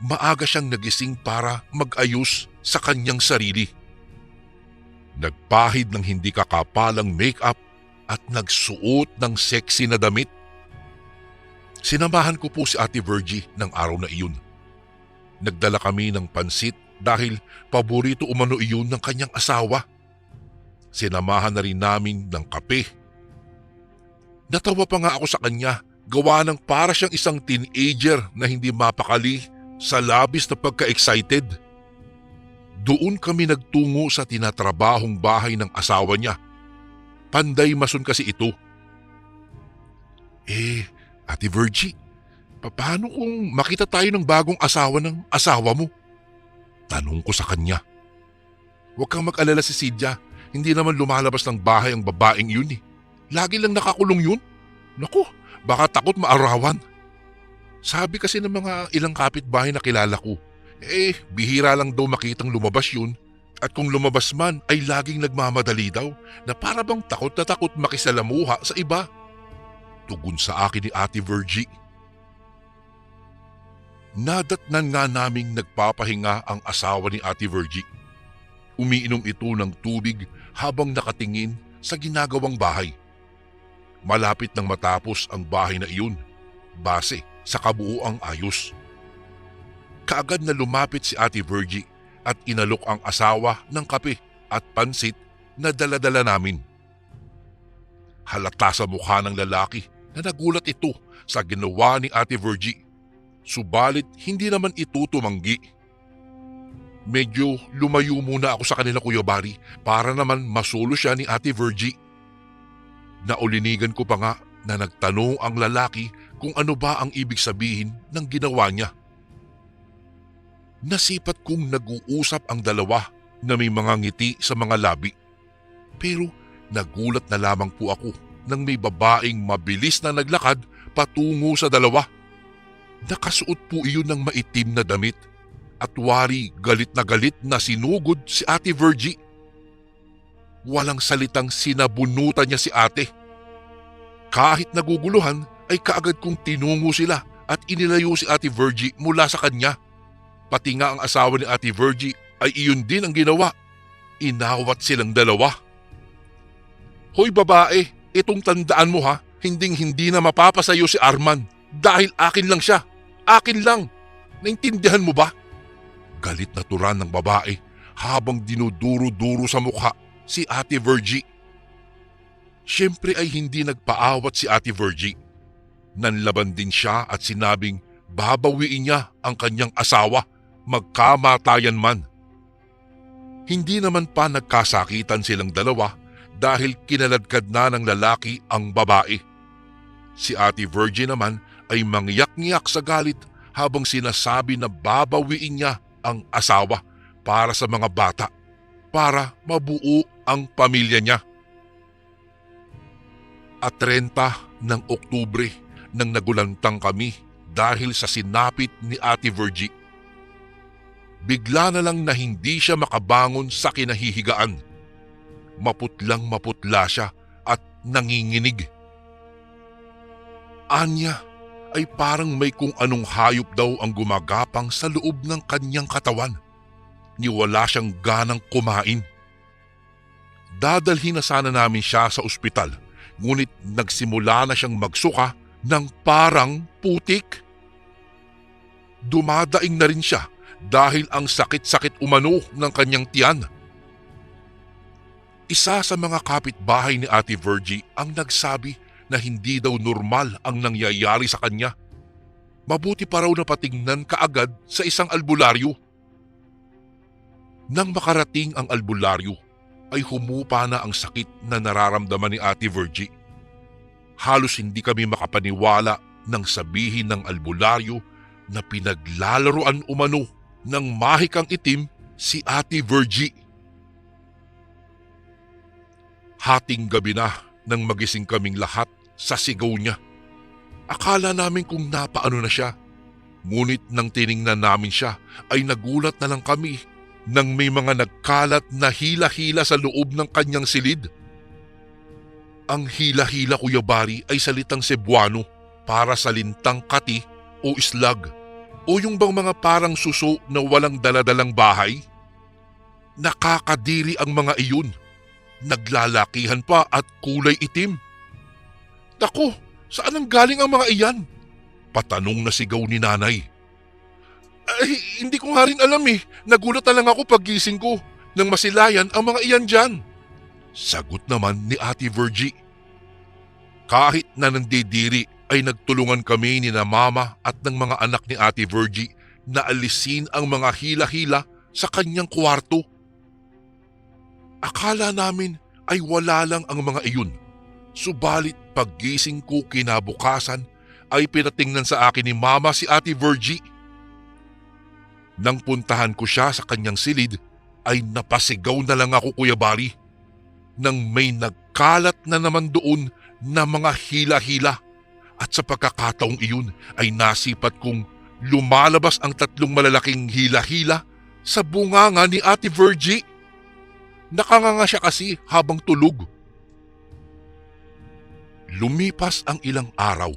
Maaga siyang nagising para mag-ayos sa kanyang sarili. Nagpahid ng hindi kakapalang make-up at nagsuot ng sexy na damit. Sinamahan ko po si Ate Virgie ng araw na iyon. Nagdala kami ng pansit dahil paborito umano iyon ng kanyang asawa. Sinamahan na rin namin ng kape. Natawa pa nga ako sa kanya, gawa ng para siyang isang teenager na hindi mapakali sa labis na pagka-excited. Doon kami nagtungo sa tinatrabahong bahay ng asawa niya. Panday mason kasi ito. Ate Virgie, paano kung makita tayo ng bagong asawa ng asawa mo? Tanong ko sa kanya. Huwag kang mag-alala si Sidya, hindi naman lumalabas ng bahay ang babaeng yun eh. Lagi lang nakakulong yun. Naku, baka takot maarawan. Sabi kasi ng mga ilang kapitbahay na kilala ko, bihira lang daw makitang lumabas yun at kung lumabas man ay laging nagmamadali daw na para bang takot na takot makisalamuha sa iba. Tugon sa akin ni Ate Virgie. Nadatnan nga naming nagpapahinga ang asawa ni Ate Virgie. Umiinom ito ng tubig habang nakatingin sa ginagawang bahay. Malapit nang matapos ang bahay na iyon, base sa kabuuang ayos. Kaagad na lumapit si Ate Virgie at inalok ang asawa ng kape at pansit na dala-dala namin. Halata sa mukha ng lalaki na nagulat ito sa ginawa ni Ate Virgie. Subalit hindi naman ito tumanggi. Medyo lumayo muna ako sa kanila, Kuya Bari, para naman masolo siya ni Ate Virgie. Naulinigan ko pa nga na nagtanong ang lalaki kung ano ba ang ibig sabihin ng ginawa niya. Nasipat kong nag-uusap ang dalawa na may mga ngiti sa mga labi. Pero nagulat na lamang po ako nang may babaeng mabilis na naglakad patungo sa dalawa. Nakasuot po iyon ng maitim na damit at wari galit na sinugod si Ate Virgie. Walang salitang sinabunutan niya si ate. Kahit naguguluhan ay kaagad kong tinungo sila at inilayo si Ate Virgie mula sa kanya. Pati nga ang asawa ni Ate Virgie ay iyon din ang ginawa. Inawat silang dalawa. Hoy babae, itong tandaan mo ha, hindi na mapapasayo si Arman dahil akin lang siya. Akin lang. Naintindihan mo ba? Galit na turan ng babae habang dinuduro-duro sa mukha si Ate Virgie. Siyempre ay hindi nagpaawat si Ate Virgie. Nanlaban din siya at sinabing babawiin niya ang kanyang asawa, magkamatayan man. Hindi naman pa nagkasakitan silang dalawa dahil kinaladkad na ng lalaki ang babae. Si Ate Virgie naman ay mangyak-ngyak sa galit habang sinasabi na babawiin niya ang asawa para sa mga bata, para mabuo ang pamilya niya. At 30 ng Oktubre nang nagulantang kami dahil sa sinapit ni Ate Virgie. Bigla na lang na hindi siya makabangon sa kinahihigaan. Maputlang maputla siya at nanginginig. Anya ay parang may kung anong hayop daw ang gumagapang sa loob ng kanyang katawan. Niwala siyang ganang kumain. Dadalhin na sana namin siya sa ospital, ngunit nagsimula na siyang magsuka ng parang putik. Dumadaing na rin siya dahil ang sakit-sakit umano ng kanyang tiyan. Isa sa mga kapitbahay ni Ate Virgie ang nagsabi na hindi daw normal ang nangyayari sa kanya. Mabuti pa raw na patingnan kaagad sa isang albularyo. Nang makarating ang albularyo, ay humupa na ang sakit na nararamdaman ni Ate Virgie. Halos hindi kami makapaniwala nang sabihin ng albularyo na pinaglalaroan umano ng mahikang itim si Ate Virgie. Hating gabi na nang magising kaming lahat sa sigaw niya. Akala namin kung napaano na siya. Ngunit nang tiningnan namin siya ay nagulat na lang kami nang may mga nagkalat na hila-hila sa loob ng kanyang silid. Ang hila-hila, Kuya Bari, ay salitang Cebuano para sa lintang kati o islag o yung bang mga parang suso na walang daladalang bahay. Nakakadiri ang mga iyon. Naglalakihan pa at kulay itim. Naku, saan ang galing ang mga iyan? Patanong na sigaw ni nanay. Ay, hindi ko nga rin alam eh. Nagulat na lang ako paggising ko nang masilayan ang mga iyan dyan. Sagot naman ni Ate Virgie. Kahit na nandidiri ay nagtulungan kami ni na mama at ng mga anak ni Ate Virgie na alisin ang mga hila-hila sa kanyang kwarto. Akala namin ay wala lang ang mga iyon. Subalit paggising ko kinabukasan ay pinatingnan sa akin ni mama si Ate Virgie. Nang puntahan ko siya sa kanyang silid ay napasigaw na lang ako, Kuya Bari, nang may nagkalat na naman doon na mga hila-hila at sa pagkakataong iyon ay nasipat kong lumalabas ang 3 malalaking hila-hila sa bunganga ni Ate Virgie. Nakanganga siya kasi habang tulog. Lumipas ang ilang araw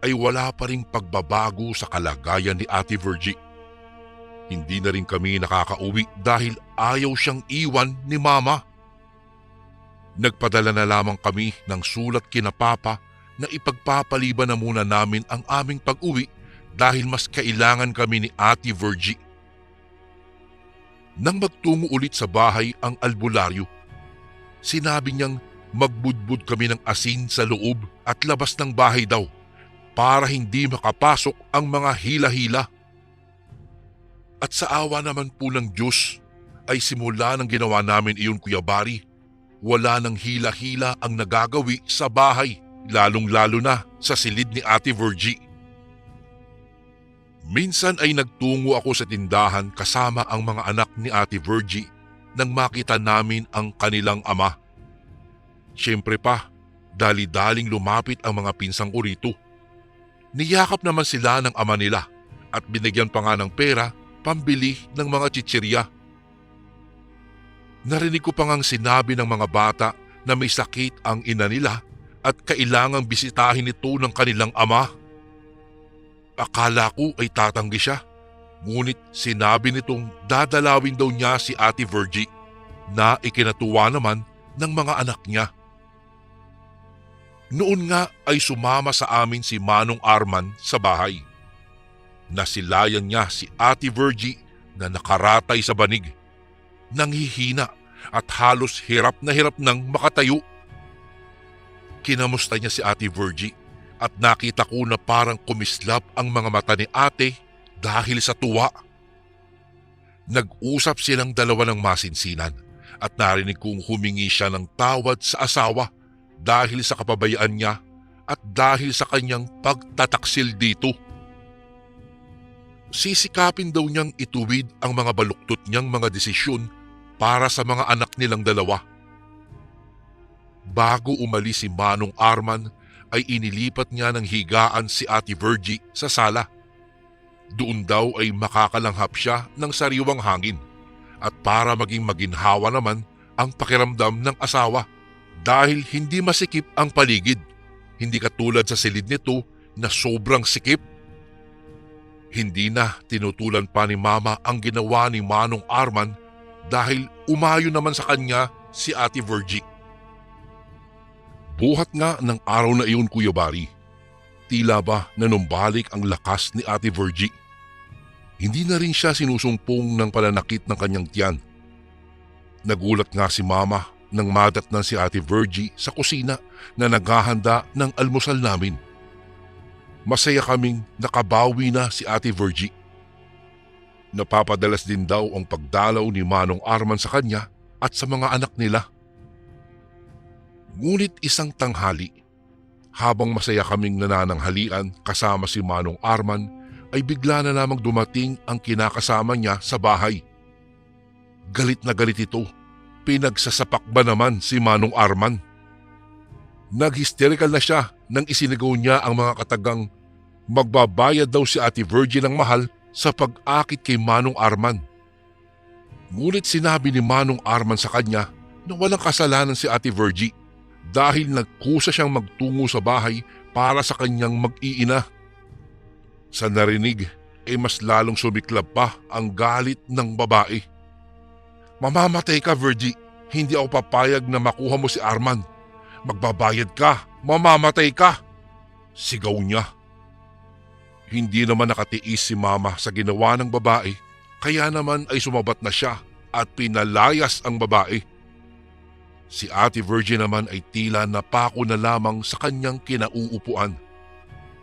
ay wala pa ring pagbabago sa kalagayan ni Ate Virgie. Hindi na rin kami nakakauwi dahil ayaw siyang iwan ni Mama. Nagpadala na lamang kami ng sulat kina Papa na ipagpapaliban na muna namin ang aming pag-uwi dahil mas kailangan kami ni Ate Virgie. Nang magtungo ulit sa bahay ang albularyo, sinabi niyang magbudbud kami ng asin sa loob at labas ng bahay daw para hindi makapasok ang mga hila-hila. At sa awa naman po ng Diyos ay simula ng ginawa namin iyon, Kuya Bari. Wala nang hila-hila ang nagagawi sa bahay, lalong-lalo na sa silid ni Ate Virgie. Minsan ay nagtungo ako sa tindahan kasama ang mga anak ni Ate Virgie nang makita namin ang kanilang ama. Siyempre pa, dali-daling lumapit ang mga pinsang ko rito. Niyakap naman sila ng ama nila at binigyan pa nga ng pera pambili ng mga chichirya. Narinig ko pa ngang sinabi ng mga bata na may sakit ang ina nila at kailangang bisitahin ito ng kanilang ama. Akala ko ay tatanggi siya, ngunit sinabi nitong dadalawin daw niya si Ate Virgie na ikinatuwa naman ng mga anak niya. Noon nga ay sumama sa amin si Manong Arman sa bahay. Nasilayan niya si Ate Virgie na nakaratay sa banig, nanghihina at halos hirap nang makatayo. Kinamusta niya si Ate Virgie at nakita ko na parang kumislap ang mga mata ni ate dahil sa tuwa. Nag-usap silang dalawa ng masinsinan at narinig kong humingi siya ng tawad sa asawa dahil sa kapabayaan niya at dahil sa kanyang pagtataksil dito. Sisikapin daw niyang ituwid ang mga baluktot niyang mga desisyon para sa mga anak nilang dalawa. Bago umalis si Manong Arman ay inilipat niya ng higaan si Ate Virgie sa sala. Doon daw ay makakalanghap siya ng sariwang hangin at para maging maginhawa naman ang pakiramdam ng asawa dahil hindi masikip ang paligid, hindi katulad sa silid nito na sobrang sikip. Hindi na tinutulan pa ni Mama ang ginawa ni Manong Arman dahil umayo naman sa kanya si Ate Virgie. Buhat nga ng araw na iyon, Kuya Bari, tila ba nanumbalik ang lakas ni Ate Virgie. Hindi na rin siya sinusumpong ng pananakit ng kanyang tiyan. Nagulat nga si Mama nang madatnan si Ate Virgie sa kusina na naghahanda ng almusal namin. Masaya kaming nakabawi na si Ate Virgie. Napapadalas din daw ang pagdalaw ni Manong Arman sa kanya at sa mga anak nila. Ngunit isang tanghali, habang masaya kaming nanananghalian kasama si Manong Arman, ay bigla na lamang dumating ang kinakasama niya sa bahay. Galit na galit ito. Pinagsasapak ba naman si Manong Arman? Nag-hysterical na siya nang isinigaw niya ang mga katagang magbabayad daw si Ate Virgie ng mahal sa pag-akit kay Manong Arman. Ngunit sinabi ni Manong Arman sa kanya na walang kasalanan si Ate Virgie dahil nagkusa siyang magtungo sa bahay para sa kanyang mag-iina. Sa narinig ay mas lalong sumiklab pa ang galit ng babae. Mamamatay ka, Virgie. Hindi ako papayag na makuha mo si Arman. Magbabayad ka, mamamatay ka, sigaw niya. Hindi naman nakatiis si Mama sa ginawa ng babae, kaya naman ay sumabat na siya at pinalayas ang babae. Si Ate Virgie naman ay tila napako na lamang sa kanyang kinauupuan.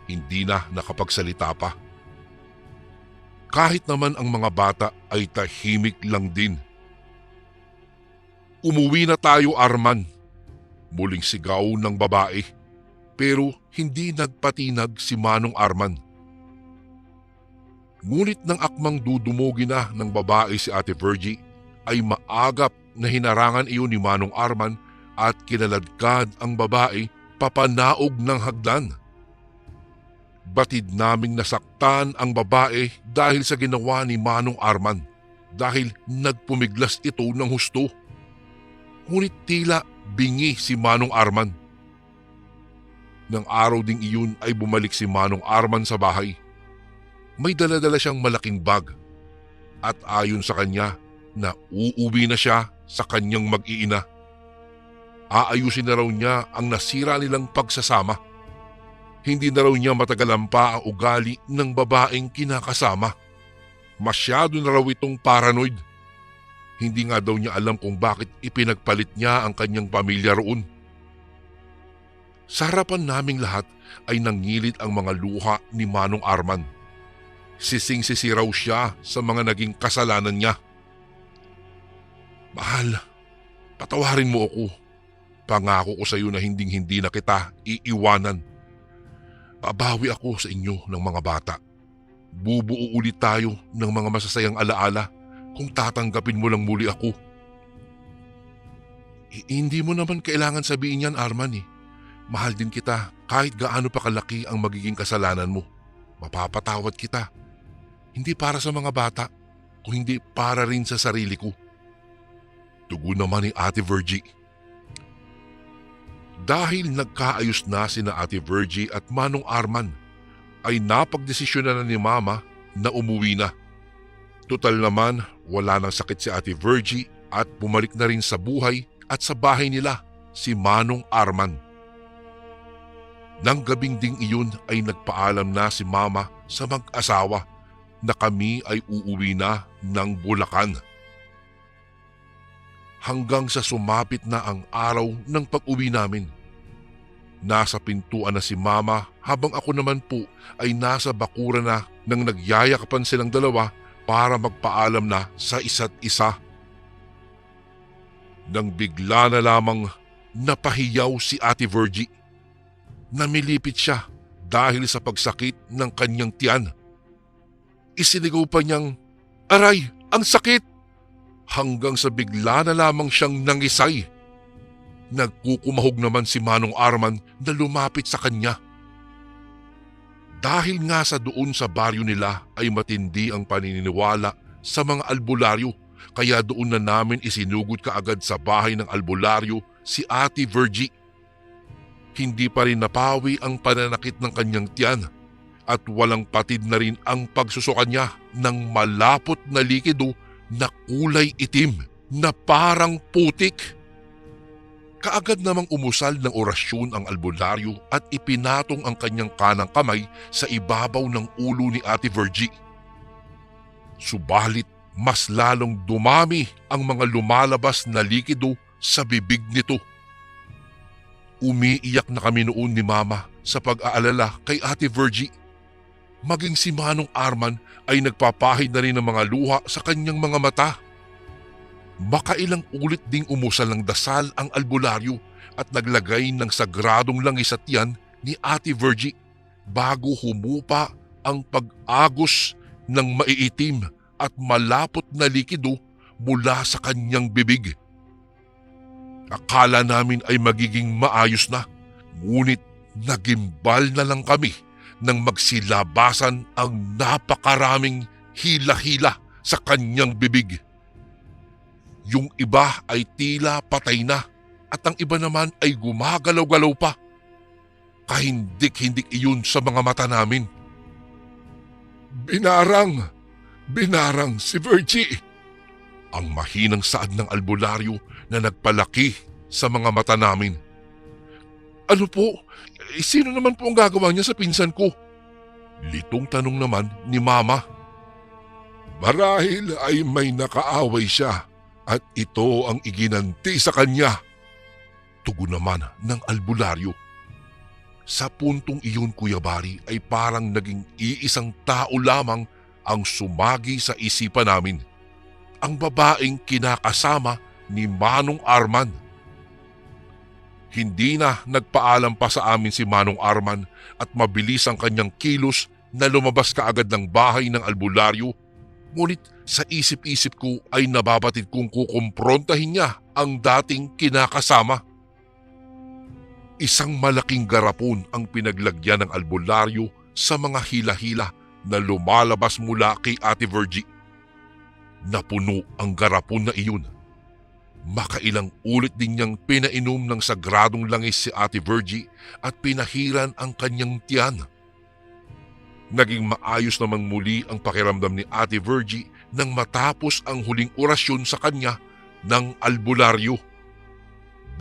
Hindi na nakapagsalita pa. Kahit naman ang mga bata ay tahimik lang din. Umuwi na tayo, Arman, muling sigaw ng babae, pero hindi nagpatinag si Manong Arman. Ngunit nang akmang dudumugin na ng babae si Ate Virgie, ay maagap na hinarangan iyon ni Manong Arman at kinaladkad ang babae papanaog ng hagdan. Batid naming nasaktan ang babae dahil sa ginawa ni Manong Arman dahil nagpumiglas ito ng husto. Ngunit tila bingi si Manong Arman. Nang araw ding iyon ay bumalik si Manong Arman sa bahay. May dala-dala siyang malaking bag at ayon sa kanya na uuwi na siya sa kanyang mag-iina. Aayusin na raw niya ang nasira nilang pagsasama. Hindi na raw niya matagalan pa ang ugali ng babaeng kinakasama. Masyado na raw itong paranoid. Hindi nga daw niya alam kung bakit ipinagpalit niya ang kanyang pamilya roon. Sa harapan naming lahat ay nangilit ang mga luha ni Manong Arman. Sising-sisi raw siya sa mga naging kasalanan niya. Mahal, patawarin mo ako. Pangako ko sa iyo na hinding-hindi na kita iiwanan. Babawi ako sa inyo ng mga bata. Bubuo ulit tayo ng mga masasayang alaala kung tatanggapin mo lang muli ako. Hindi mo naman kailangan sabihin yan, Arman. Mahal din kita kahit gaano pa kalaki ang magiging kasalanan mo. Mapapatawad kita. Hindi para sa mga bata, kung hindi para rin sa sarili ko. Tugon naman ni Ate Virgie. Dahil nagkaayos na sina Ate Virgie at Manong Arman, ay napagdesisyonan na ni Mama na umuwi na. Total naman, wala nang sakit si Ate Virgie at bumalik na rin sa buhay at sa bahay nila si Manong Arman. Nang gabing ding iyon ay nagpaalam na si Mama sa mag-asawa na kami ay uuwi na ng Bulacan. Hanggang sa sumapit na ang araw ng pag-uwi namin. Nasa pintuan na si Mama habang ako naman po ay nasa bakuran na nang nagyayakapan silang dalawa para magpaalam na sa isa't isa. Nang bigla na lamang napahiyaw si Ate Virgie. Namilipit siya dahil sa pagsakit ng kanyang tiyan. Isinigaw pa niyang, "Aray, ang sakit!" Hanggang sa bigla na lamang siyang nangisay. Nagkukumahog naman si Manong Arman na lumapit sa kanya. Dahil nga sa doon sa baryo nila ay matindi ang paniniwala sa mga albularyo, kaya doon na namin isinugod kaagad sa bahay ng albularyo si Ate Virgie. Hindi pa rin napawi ang pananakit ng kanyang tiyan at walang patid na rin ang pagsusuka niya ng malapot na likido na kulay itim na parang putik. Kaagad namang umusal ng orasyon ang albularyo at ipinatong ang kanyang kanang kamay sa ibabaw ng ulo ni Ate Virgie. Subalit mas lalong dumami ang mga lumalabas na likido sa bibig nito. Umiiyak na kami noon ni Mama sa pag-aalala kay Ate Virgie. Maging si Manong Arman ay nagpapahid na rin ng mga luha sa kanyang mga mata. Makailang ulit ding umusal ng dasal ang albularyo at naglagay ng sagradong langis sa tiyan ni Ate Virgie bago humupa ang pag-agos ng maiitim at malapot na likido mula sa kanyang bibig. Akala namin ay magiging maayos na, ngunit nagimbal na lang kami nang magsilabasan ang napakaraming hila-hila sa kanyang bibig. Yung iba ay tila patay na at ang iba naman ay gumagalaw-galaw pa. Kahindik-hindik iyon sa mga mata namin. Binarang si Virgie! Ang mahinang saad ng albularyo na nagpalaki sa mga mata namin. Ano po? Sino naman po ang gagawa niya sa pinsan ko? Litong tanong naman ni Mama. Marahil ay may nakaaway siya at ito ang iginanti sa kanya. Tugon naman ng albularyo. Sa puntong iyon, Kuya Bari, ay parang naging iisang tao lamang ang sumagi sa isipan namin. Ang babaeng kinakasama ni Manong Arman. Hindi na nagpaalam pa sa amin si Manong Arman at mabilis ang kanyang kilos na lumabas kaagad ng bahay ng albularyo. Ngunit sa isip-isip ko ay nababatid kong kukumprontahin niya ang dating kinakasama. Isang malaking garapon ang pinaglagyan ng albularyo sa mga hila-hila na lumalabas mula kay Ate Virgie. Napuno ang garapon na iyon. Makailang ulit din niyang pinainom ng sagradong langis si Ate Virgie at pinahiran ang kanyang tiyan. Naging maayos namang muli ang pakiramdam ni Ate Virgie nang matapos ang huling orasyon sa kanya ng albularyo.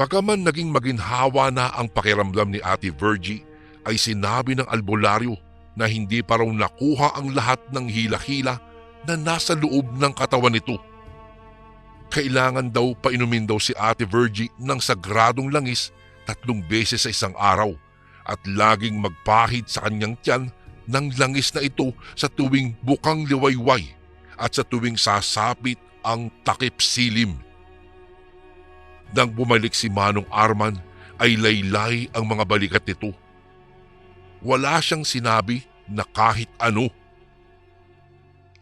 Bagaman naging maginhawa na ang pakiramdam ni Ate Virgie, ay sinabi ng albularyo na hindi pa raw nakuha ang lahat ng hila-hila na nasa loob ng katawan nito. Kailangan daw painumin daw si Ate Virgie ng sagradong langis 3 beses sa isang araw at laging magpahid sa kanyang tiyan ng langis na ito sa tuwing bukang liwayway at sa tuwing sasapit ang takip silim. Nang bumalik si Manong Arman ay laylay ang mga balikat nito. Wala siyang sinabi na kahit ano.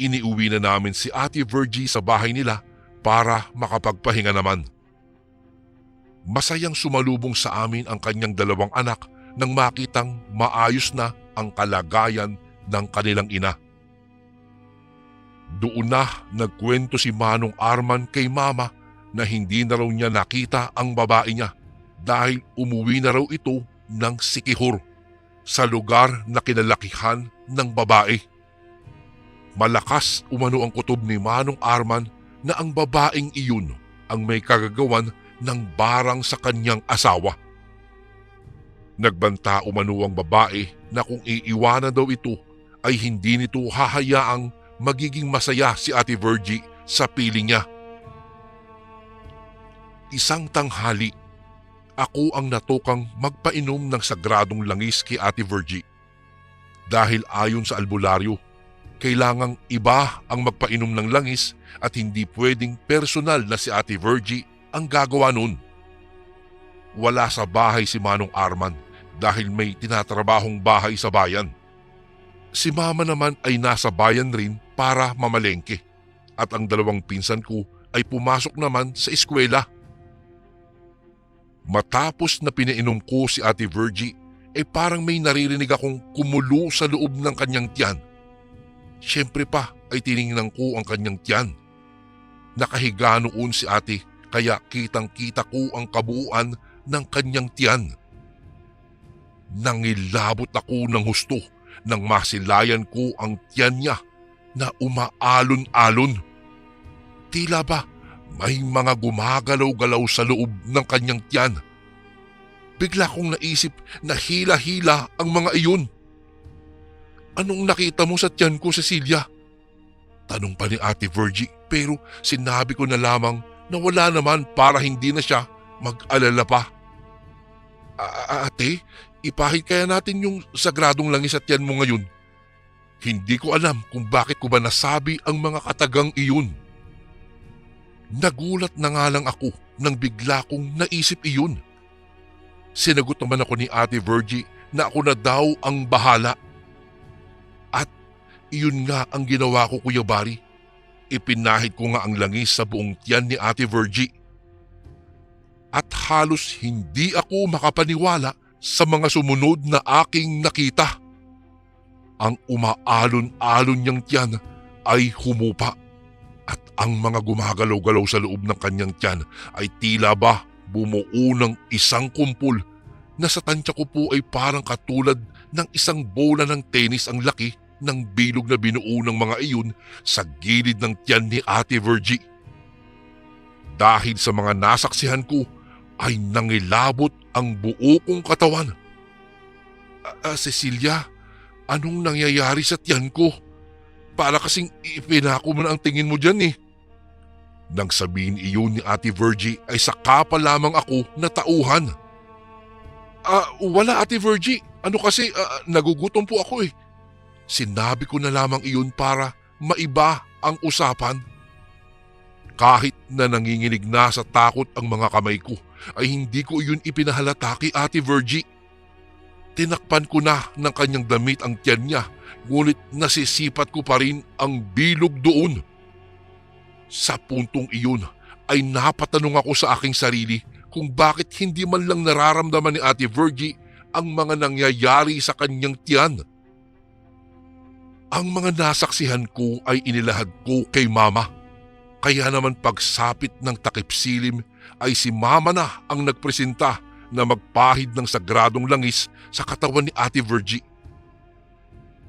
Iniuwi na namin si Ate Virgie sa bahay nila para makapagpahinga naman. Masayang sumalubong sa amin ang kanyang 2 anak nang makitang maayos na ang kalagayan ng kanilang ina. Doon na nagkwento si Manong Arman kay Mama na hindi na raw niya nakita ang babae niya dahil umuwi na raw ito ng Sikihor sa lugar na kinalakihan ng babae. Malakas umano ang kutob ni Manong Arman na ang babaeng iyon ang may kagagawan ng barang sa kanyang asawa. Nagbanta umano ang babae na kung iiwanan daw ito ay hindi nito hahayaang magiging masaya si Ate Virgie sa piling niya. Isang tanghali, ako ang natukang magpainom ng sagradong langis kay Ate Virgie. Dahil ayon sa albularyo, kailangang iba ang magpainom ng langis at hindi pwedeng personal na si Ate Virgie ang gagawa nun. Wala sa bahay si Manong Arman dahil may tinatrabahong bahay sa bayan. Si Mama naman ay nasa bayan rin para mamalengke at ang dalawang pinsan ko ay pumasok naman sa eskwela. Matapos na pinainom ko si Ate Virgie, parang may naririnig akong kumulo sa loob ng kanyang tiyan. Siyempre pa ay tiningnan ko ang kanyang tiyan. Nakahiga noon si ate kaya kitang-kita ko ang kabuuan ng kanyang tiyan. Nangilabot ako ng husto nang masilayan ko ang tiyan niya na umaalon-alon. Tila ba may mga gumagalaw-galaw sa loob ng kanyang tiyan. Bigla kong naisip na hila-hila ang mga iyon. Anong nakita mo sa tiyan ko, Cecilia? Tanong pa ni Ate Virgie pero sinabi ko na lamang na wala naman para hindi na siya mag-alala pa. Ate, ipahid kaya natin yung sagradong langis sa tiyan mo ngayon. Hindi ko alam kung bakit ko ba nasabi ang mga katagang iyon. Nagulat na nga lang ako nang bigla kong naisip iyon. Sinagot naman ako ni Ate Virgie na ako na daw ang bahala. At iyon nga ang ginawa ko, Kuya Barry. Ipinahid ko nga ang langis sa buong tiyan ni Ate Virgie. At halos hindi ako makapaniwala sa mga sumunod na aking nakita. Ang umaalon-alon niyang tiyan ay humupa at ang mga gumagalaw-galaw sa loob ng kanyang tiyan ay tila ba bumuo ng isang kumpul na sa tansya ko po ay parang katulad ng isang bola ng tenis ang laki ng bilog na binuo ng mga iyon sa gilid ng tiyan ni Ate Virgie. Dahil sa mga nasaksihan ko ay nangilabot ang buo kong katawan. Cecilia, anong nangyayari sa tiyan ko? Para kasing ipinako mo na ang tingin mo dyan eh. Nang sabihin iyon ni Ate Virgie ay saka pa lamang ako natauhan. Wala Ate Virgie, ano kasi nagugutom po ako eh. Sinabi ko na lamang iyon para maiba ang usapan. Kahit na nanginginig na sa takot ang mga kamay ko, ay hindi ko iyon ipinahalata kay Ate Virgie. Tinakpan ko na ng kanyang damit ang tiyan niya, ngunit nasisipat ko pa rin ang bilog doon. Sa puntong iyon ay napatanong ako sa aking sarili kung bakit hindi man lang nararamdaman ni Ate Virgie ang mga nangyayari sa kanyang tiyan. Ang mga nasaksihan ko ay inilahad ko kay Mama. Kaya naman pagsapit ng takip silim ay si Mama na ang nagpresenta na magpahid ng sagradong langis sa katawan ni Ate Virgie.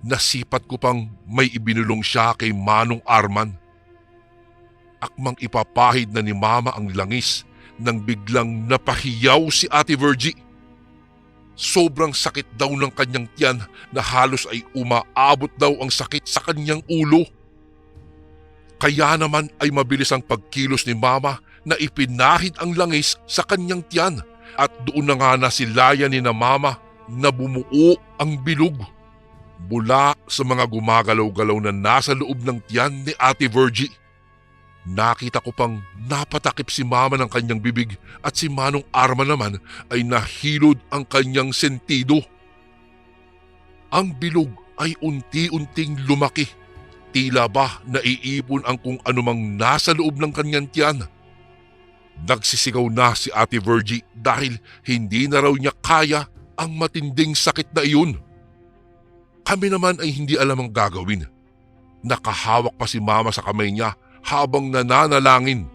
Nasipat ko pang may ibinulong siya kay Manong Arman. Akmang ipapahid na ni Mama ang langis nang biglang napahiyaw si Ate Virgie. Sobrang sakit daw ng kanyang tiyan na halos ay umaabot daw ang sakit sa kanyang ulo. Kaya naman ay mabilis ang pagkilos ni Mama na ipinahid ang langis sa kanyang tiyan at doon na nga nasilayan ni na Mama na bumuo ang bilog mula sa mga gumagalaw-galaw na nasa loob ng tiyan ni Ate Virgie. Nakita ko pang napatakip si Mama ng kanyang bibig at si Manong Arman naman ay nahilod ang kanyang sentido. Ang bilog ay unti-unting lumaki. Tila ba naiipon ang kung anumang nasa loob ng kanyang tiyan. Nagsisigaw na si Ate Virgie dahil hindi na raw niya kaya ang matinding sakit na iyon. Kami naman ay hindi alam ang gagawin. Nakahawak pa si mama sa kamay niya habang nananalangin.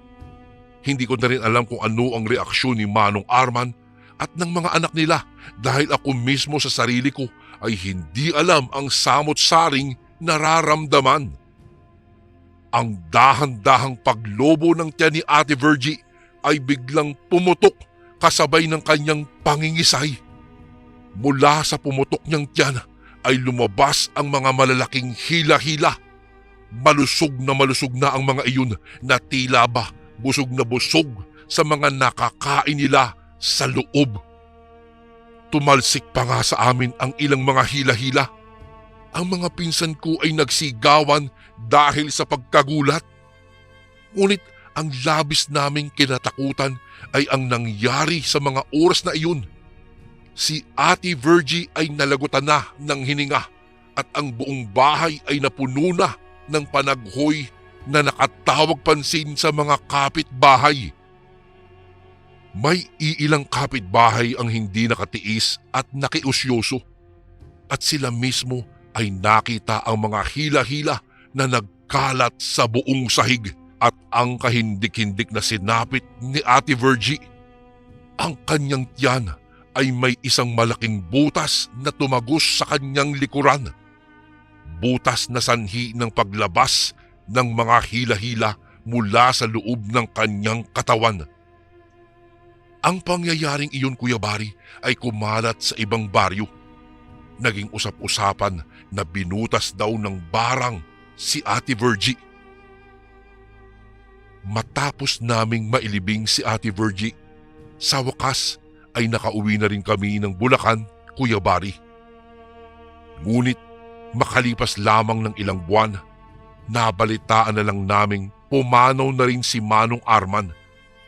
Hindi ko na rin alam kung ano ang reaksyon ni Manong Arman at ng mga anak nila dahil ako mismo sa sarili ko ay hindi alam ang samot-saring nararamdaman. Ang dahan-dahang paglobo ng tiyan ni Ate Virgie ay biglang pumutok kasabay ng kanyang pangingisay. Mula sa pumutok niyang tiyan ay lumabas ang mga malalaking hila-hila. Malusog na ang mga iyon na tila ba busog na busog sa mga nakakain nila sa loob. Tumalsik pa nga sa amin ang ilang mga hila-hila. Ang mga pinsan ko ay nagsigawan dahil sa pagkagulat. Ngunit ang labis naming kinatakutan ay ang nangyari sa mga oras na iyon. Si Ate Virgie ay nalagutan na ng hininga at ang buong bahay ay napuno na ng panaghoy na nakatawag pansin sa mga kapitbahay. May iilang kapitbahay ang hindi nakatiis at nakiusyoso at sila mismo ay nakita ang mga hila-hila na nagkalat sa buong sahig at ang kahindik-hindik na sinapit ni Ate Virgie. Ang kanyang tiyan ay may isang malaking butas na tumagos sa kanyang likuran. Butas na sanhi ng paglabas ng mga hila-hila mula sa loob ng kanyang katawan. Ang pangyayaring iyon, Kuya Bari, ay kumalat sa ibang baryo. Naging usap-usapan na binutas daw ng barang si Ate Virgie. Matapos naming mailibing si Ate Virgie, sa wakas ay nakauwi na rin kami ng Bulacan, Kuya Bari. Ngunit makalipas lamang ng ilang buwan, nabalitaan na lang naming pumanaw na rin si Manong Arman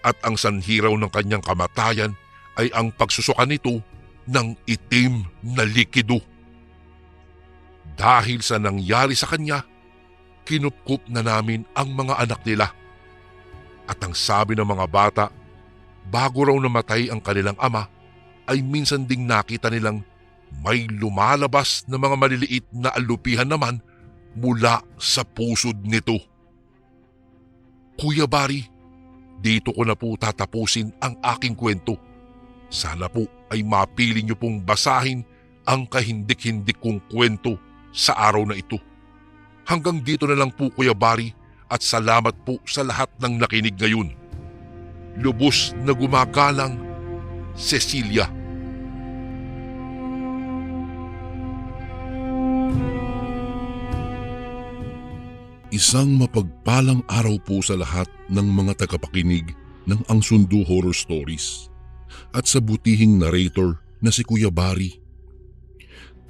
at ang sanhiraw ng kanyang kamatayan ay ang pagsusuka nito ng itim na likido. Dahil sa nangyari sa kanya, kinupkup na namin ang mga anak nila. At ang sabi ng mga bata, bago raw namatay ang kanilang ama, ay minsan ding nakita nilang may lumalabas na mga maliliit na alupihan naman mula sa pusod nito. Kuya Bari, dito ko na po tatapusin ang aking kwento. Sana po ay mapili niyo pong basahin ang kahindik-hindik kong kwento sa araw na ito. Hanggang dito na lang po, Kuya Bari, at salamat po sa lahat ng nakinig ngayon. Lubos na gumagalang, Cecilia. Isang mapagpalang araw po sa lahat ng mga tagapakinig ng Ang Sundo Horror Stories at sa butihing narrator na si Kuya Bari.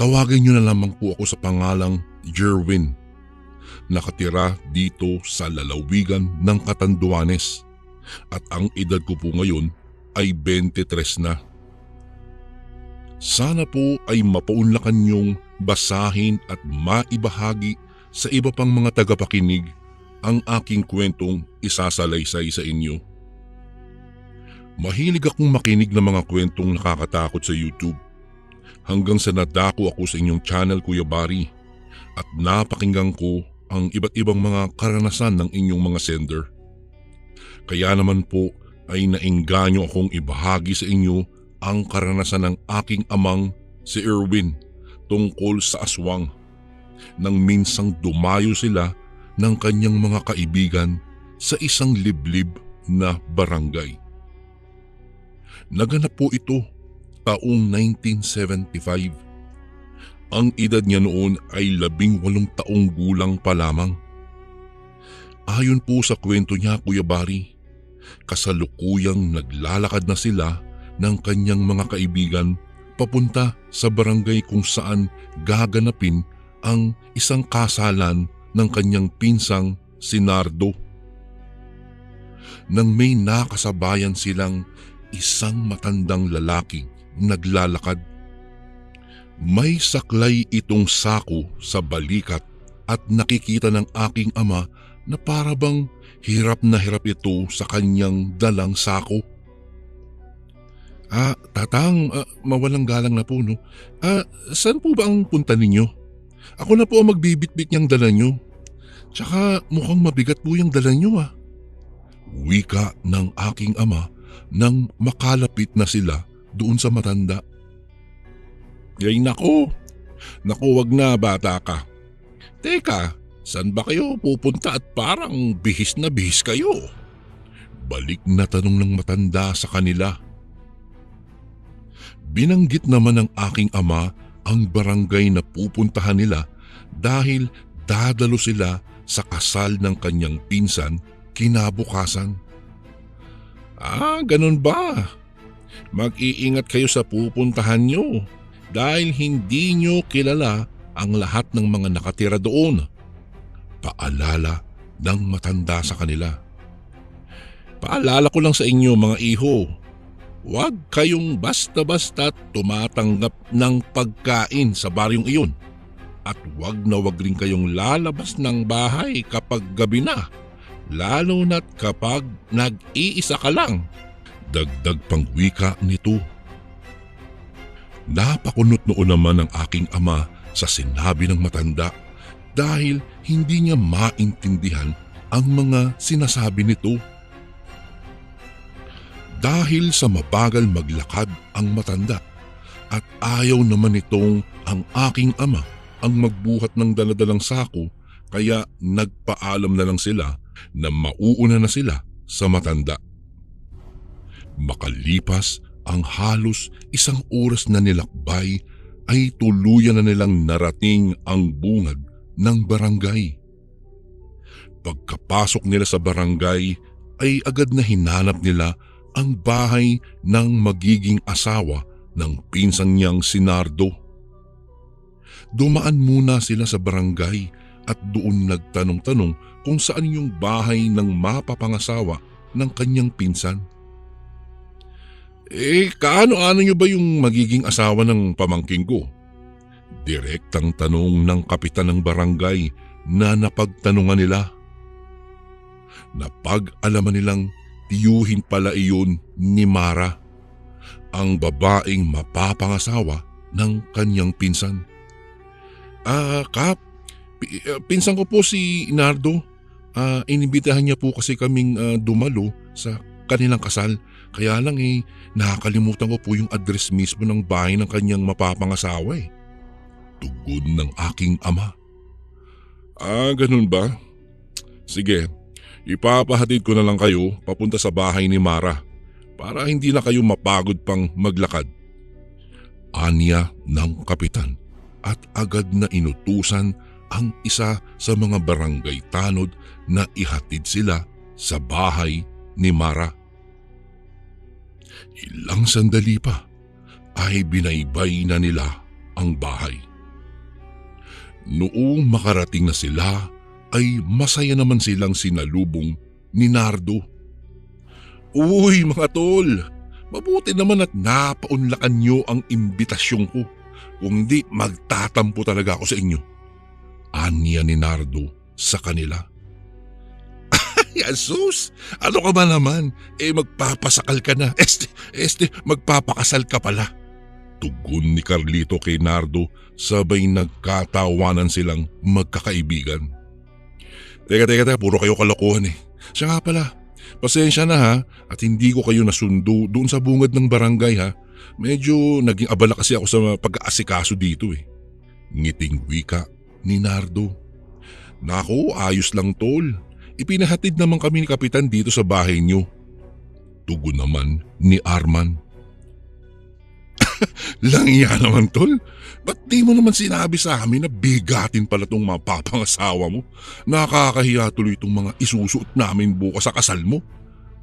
Tawagin niyo na lamang po ako sa pangalang Jerwin. Nakatira dito sa lalawigan ng Catanduanes at ang edad ko po ngayon ay 23 na. Sana po ay mapaunlakan niyong basahin at maibahagi sa iba pang mga tagapakinig ang aking kwentong isasalaysay sa inyo. Mahilig akong makinig ng mga kwentong nakakatakot sa YouTube hanggang sa nadako ako sa inyong channel, Kuya Bari, at napakinggan ko ang iba't ibang mga karanasan ng inyong mga sender. Kaya naman po ay naengganyo akong ibahagi sa inyo ang karanasan ng aking amang si Erwin tungkol sa aswang nang minsang dumayo sila ng kanyang mga kaibigan sa isang liblib na barangay. Naganap po ito taong 1975. Ang edad niya noon ay 18 taong gulang pa lamang. Ayon po sa kwento niya, Kuya Bari, kasalukuyang naglalakad na sila ng kanyang mga kaibigan papunta sa barangay kung saan gaganapin ang isang kasalan ng kanyang pinsang si Nardo. Nang may nakasabayan silang isang matandang lalaking naglalakad. May saklay itong sako sa balikat at nakikita ng aking ama na parabang hirap na hirap ito sa kanyang dalang sako. Tatang, mawalang galang na po, no? Saan po ba ang punta ninyo? Ako na po ang magbibitbit niyang dala niyo. Tsaka mukhang mabigat po yung dala niyo ah. Wika ng aking ama nang makalapit na sila doon sa matanda. Ay nako, wag na bata ka. Teka, saan ba kayo pupunta at parang bihis na bihis kayo? Balik na tanong ng matanda sa kanila. Binanggit naman ng aking ama ang barangay na pupuntahan nila dahil dadalo sila sa kasal ng kanyang pinsan kinabukasan. Ganun ba? Mag-iingat kayo sa pupuntahan nyo dahil hindi nyo kilala ang lahat ng mga nakatira doon. Paalala ng matanda sa kanila. Paalala ko lang sa inyo mga iho, huwag kayong basta-basta tumatanggap ng pagkain sa baryong iyon at huwag na huwag rin kayong lalabas ng bahay kapag gabi na, lalo na't kapag nag-iisa ka lang. Dagdag pang wika nito. Napakunot noon naman ang aking ama sa sinabi ng matanda dahil hindi niya maintindihan ang mga sinasabi nito. Dahil sa mabagal maglakad ang matanda at ayaw naman nitong ang aking ama ang magbuhat ng daladalang sako, kaya nagpaalam na lang sila na mauuna na sila sa matanda. Makalipas ang halos 1 oras na nilakbay ay tuluyan na nilang narating ang bungad ng barangay. Pagkapasok nila sa barangay ay agad na hinanap nila ang bahay ng magiging asawa ng pinsan niyang si Nardo. Dumaan muna sila sa barangay at doon nagtanong-tanong kung saan yung bahay ng mapapangasawa ng kanyang pinsan. Kaano-ano niyo ba yung magiging asawa ng pamangking ko? Direktang tanong ng kapitan ng barangay na napagtanungan nila. Napag-alaman nilang tiyuhin pala iyon ni Mara, ang babaeng mapapangasawa ng kanyang pinsan. Kap, pinsan ko po si Nardo. Inibitahan niya po kasi kaming dumalo sa kanilang kasal. Kaya lang nakakalimutan ko po yung address mismo ng bahay ng kanyang mapapangasawa eh. Tugon ng aking ama. Ganun ba? Sige, ipapahatid ko na lang kayo papunta sa bahay ni Mara para hindi na kayo mapagod pang maglakad. Anya ng kapitan at agad na inutusan ang isa sa mga barangay tanod na ihatid sila sa bahay ni Mara. Ilang sandali pa ay binaybay na nila ang bahay. Noong makarating na sila ay masaya naman silang sinalubong ni Nardo. Uy mga tol, mabuti naman at napaunlakan nyo ang imbitasyon ko. Kung di magtatampo talaga ako sa inyo. Anya ni Nardo sa kanila. Jesus, ano ka ba naman? Magpapasakal ka na. Magpapakasal ka pala. Tugon ni Carlito kay Nardo sabay nagkatawanan silang magkakaibigan. Teka, puro kayo kalokohan eh. Siya nga pala, pasensya na ha at hindi ko kayo nasundo doon sa bungad ng barangay ha. Medyo naging abala kasi ako sa pag-aasikaso dito eh. Ngiting wika ni Nardo. Naku, ayos lang tol. Ipinahatid naman kami ni Kapitan dito sa bahay niyo. Tugon naman ni Arman. Langya naman tol. Ba't di mo naman sinabi sa amin na bigatin pala tong mapapangasawa mo? Nakakahiya tuloy itong mga isusuot namin bukas sa kasal mo.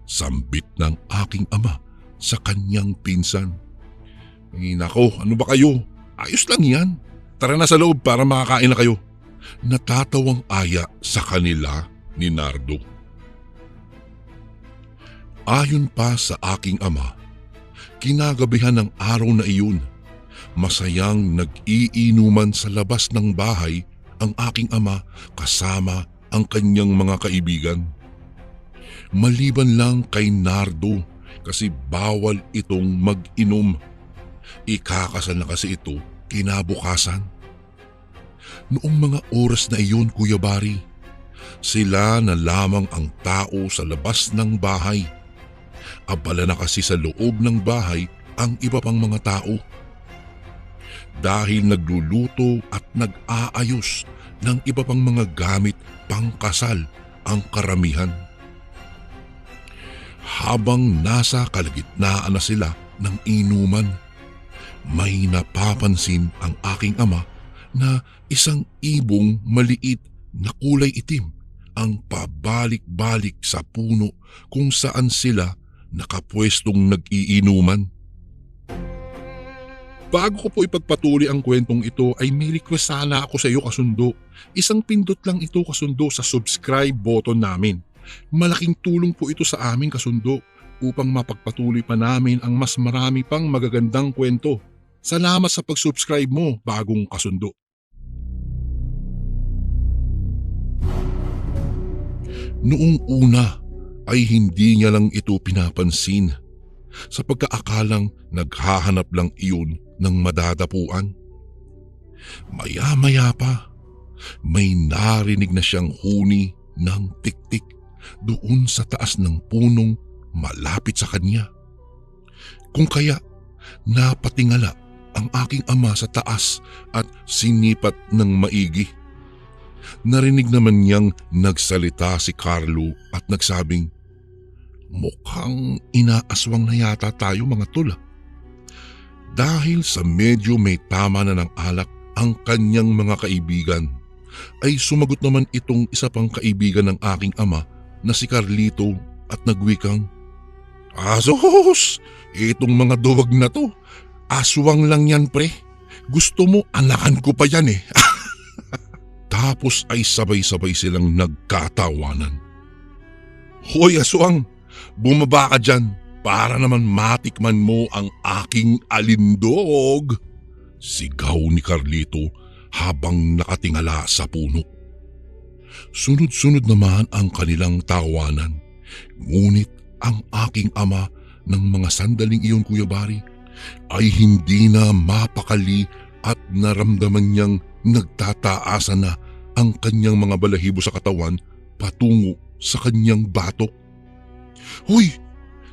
Sambit ng aking ama sa kanyang pinsan. Nako, ano ba kayo? Ayos lang yan. Tara na sa loob para makakain na kayo. Natatawang aya sa kanila ni Nardo. Ayon pa sa aking ama, kinagabihan ng araw na iyon, masayang nag-iinuman sa labas ng bahay ang aking ama kasama ang kanyang mga kaibigan. Maliban lang kay Nardo kasi bawal itong mag-inom. Ikakasal na kasi ito kinabukasan. Noong mga oras na iyon, Kuya Bari, Sila na lamang ang tao sa labas ng bahay. Abala na kasi sa loob ng bahay ang iba pang mga tao. Dahil nagluluto at nag-aayos ng iba pang mga gamit pangkasal ang karamihan. Habang nasa kalagitnaan na sila ng inuman, may napapansin ang aking ama na isang ibong maliit na kulay itim ang pabalik-balik sa puno kung saan sila nakapwestong nag-iinuman. Bago ko po ipagpatuloy ang kwentong ito ay may request sana ako sa iyo kasundo. Isang pindot lang ito kasundo sa subscribe button namin. Malaking tulong po ito sa amin kasundo upang mapagpatuloy pa namin ang mas marami pang magagandang kwento. Salamat sa pag-subscribe mo, bagong kasundo. Noong una ay hindi niya lang ito pinapansin sa pagkaakalang naghahanap lang iyon ng madadapuan. Maya-maya pa, may narinig na siyang huni ng tik-tik doon sa taas ng punong malapit sa kanya. Kung kaya, napatingala ang aking ama sa taas at sinipat ng maigi. Narinig naman niyang nagsalita si Carlo at nagsabing, "Mukhang inaaswang na yata tayo mga tula." Dahil sa medyo may tama na ng alak ang kanyang mga kaibigan, ay sumagot naman itong isa pang kaibigan ng aking ama na si Carlito at nagwikang, "Asos! Itong mga duwag na to, aswang lang yan pre. Gusto mo anakan ko pa yan eh." Tapos ay sabay-sabay silang nagkatawanan. "Hoy aswang, bumaba ka dyan para naman matikman mo ang aking alindog," sigaw ni Carlito habang nakatingala sa puno. Sunod-sunod naman ang kanilang tawanan. Ngunit ang aking ama ng mga sandaling iyon, Kuya Bari, ay hindi na mapakali at naramdaman niyang nagtataasan na ang kanyang mga balahibo sa katawan patungo sa kanyang batok. "Hoy,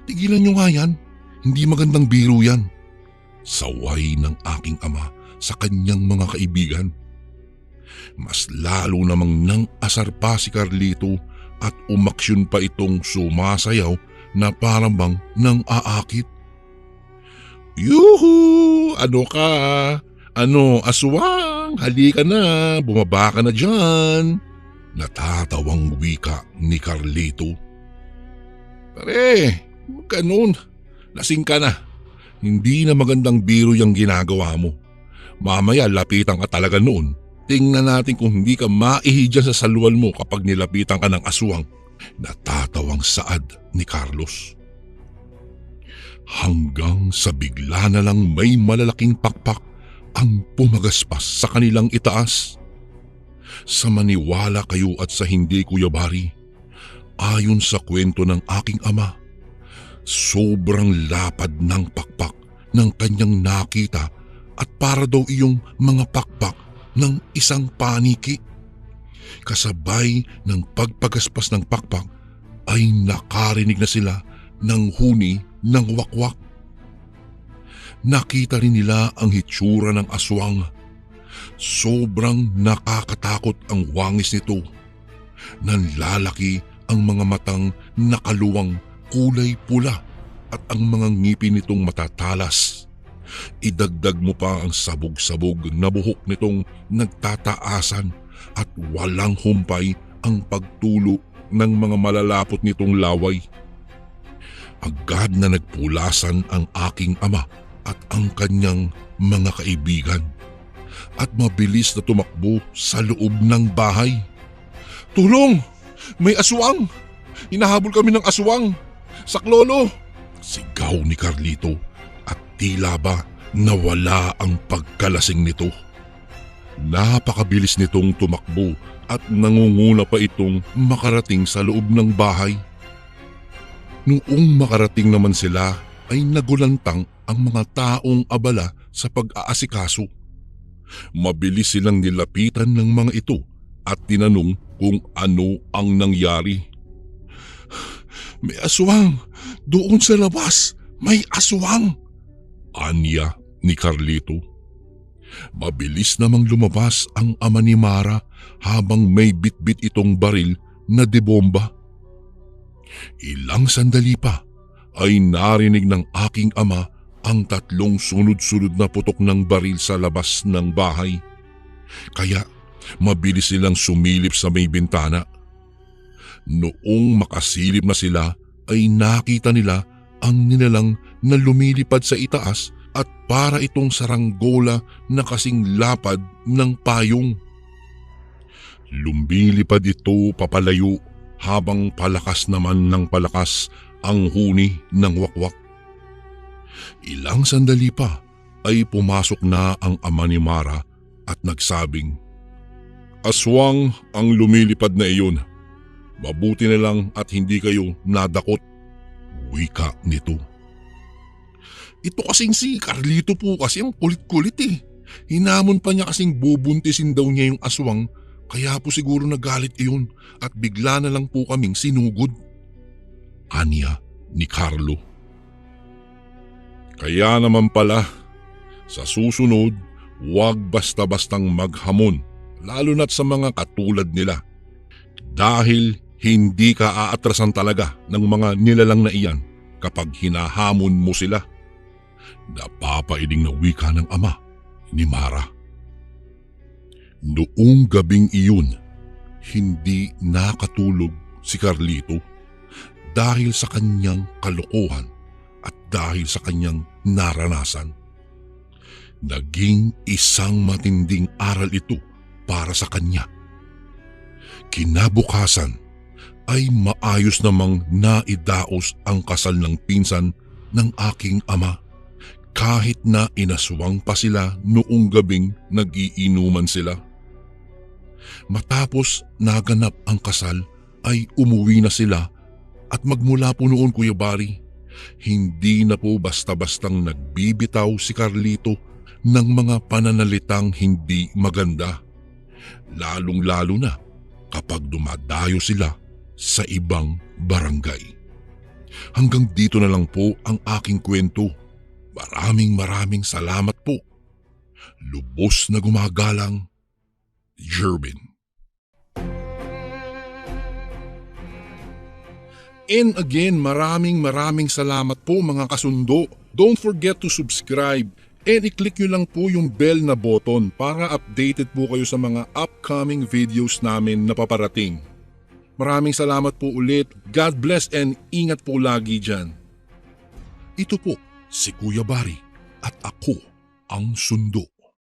tigilan niyo nga yan. Hindi magandang biro yan," saway ng aking ama sa kanyang mga kaibigan. Mas lalo namang nang asar pa si Carlito at umaksyon pa itong sumasayaw na parang bang nang aakit. "Yuhu! Ano ka? Ano, aswang? Halika na, bumaba ka na dyan," natatawang wika ni Carlito. "Pare, ganun. Lasing ka na. Hindi na magandang biro yung ginagawa mo. Mamaya lapitan ka talaga noon. Tingnan natin kung hindi ka maihi dyan sa saluan mo kapag nilapitan ka ng aswang," natatawang saad ni Carlos. Hanggang sa bigla na lang may malalaking pakpak ang pumagaspas sa kanilang itaas. Sa maniwala kayo at sa hindi, Kuya Bari, ayon sa kwento ng aking ama, sobrang lapad ng pakpak ng kanyang nakita at para daw iyong mga pakpak ng isang paniki. Kasabay ng pagpagaspas ng pakpak ay nakarinig na sila ng huni ng wakwak. Nakita rin nila ang hitsura ng aswang. Sobrang nakakatakot ang wangis nito. Nanlalaki ang mga matang nakaluwang kulay pula at ang mga ngipin nitong matatalas. Idagdag mo pa ang sabog-sabog na buhok nitong nagtataasan at walang humpay ang pagtulo ng mga malalapot nitong laway. Agad na nagpulasan ang aking ama at ang kanyang mga kaibigan at mabilis na tumakbo sa loob ng bahay. "Tulong! May aswang! Hinahabol kami ng aswang! Saklolo!" sigaw ni Carlito at tila ba nawala ang pagkalasing nito. Napakabilis nitong tumakbo at nangunguna pa itong makarating sa loob ng bahay. Noong makarating naman sila ay nagulantang ang mga taong abala sa pag-aasikaso. Mabilis silang nilapitan ng mga ito at tinanong kung ano ang nangyari. "May aswang! Doon sa labas! May aswang!" anya ni Carlito. Mabilis namang lumabas ang ama ni Mara habang may bitbit itong baril na debomba. Ilang sandali pa ay narinig ng aking ama ang 3 sunod-sunod na putok ng baril sa labas ng bahay. Kaya mabilis silang sumilip sa may bintana. Noong makasilip na sila ay nakita nila ang nilalang na lumilipad sa itaas at para itong saranggola na kasing lapad ng payong. Lumilipad ito papalayo habang palakas naman ng palakas ang huni ng wakwak. Ilang sandali pa ay pumasok na ang ama ni Mara at nagsabing, "Aswang ang lumilipad na iyon. Mabuti na lang at hindi kayo nadakot," wika nito. Ito kasing si Carlito po kasi ang kulit-kulit eh. Hinamon pa niya kasing bubuntisin daw niya yung aswang, kaya po siguro nagalit iyon at bigla na lang po kaming sinugod, anya ni Carlo. Kaya naman pala, sa susunod, huwag basta-bastang maghamon, lalo na't sa mga katulad nila. Dahil hindi ka aatrasan talaga ng mga nilalang na iyan kapag hinahamon mo sila. Napapailing na wika ng ama ni Mara. Noong gabing iyon, hindi nakatulog si Carlito dahil sa kanyang kalokohan at dahil sa kanyang naranasan. Naging isang matinding aral ito para sa kanya. Kinabukasan ay maayos namang naidaos ang kasal ng pinsan ng aking ama. Kahit na inaswang pa sila noong gabing nag-iinuman sila. Matapos naganap ang kasal ay umuwi na sila at magmula po noon, Kuya Bari, hindi na po basta-bastang nagbibitaw si Carlito ng mga pananalitang hindi maganda. Lalong-lalo na kapag dumadayo sila sa ibang barangay. Hanggang dito na lang po ang aking kwento. Maraming salamat po. Lubos na gumagalang, Jervin. And again, maraming salamat po mga kasundo. Don't forget to subscribe and i-click nyo lang po yung bell na button para updated po kayo sa mga upcoming videos namin na paparating. Maraming salamat po ulit. God bless and ingat po lagi dyan. Ito po si Kuya Bari at ako ang sundo.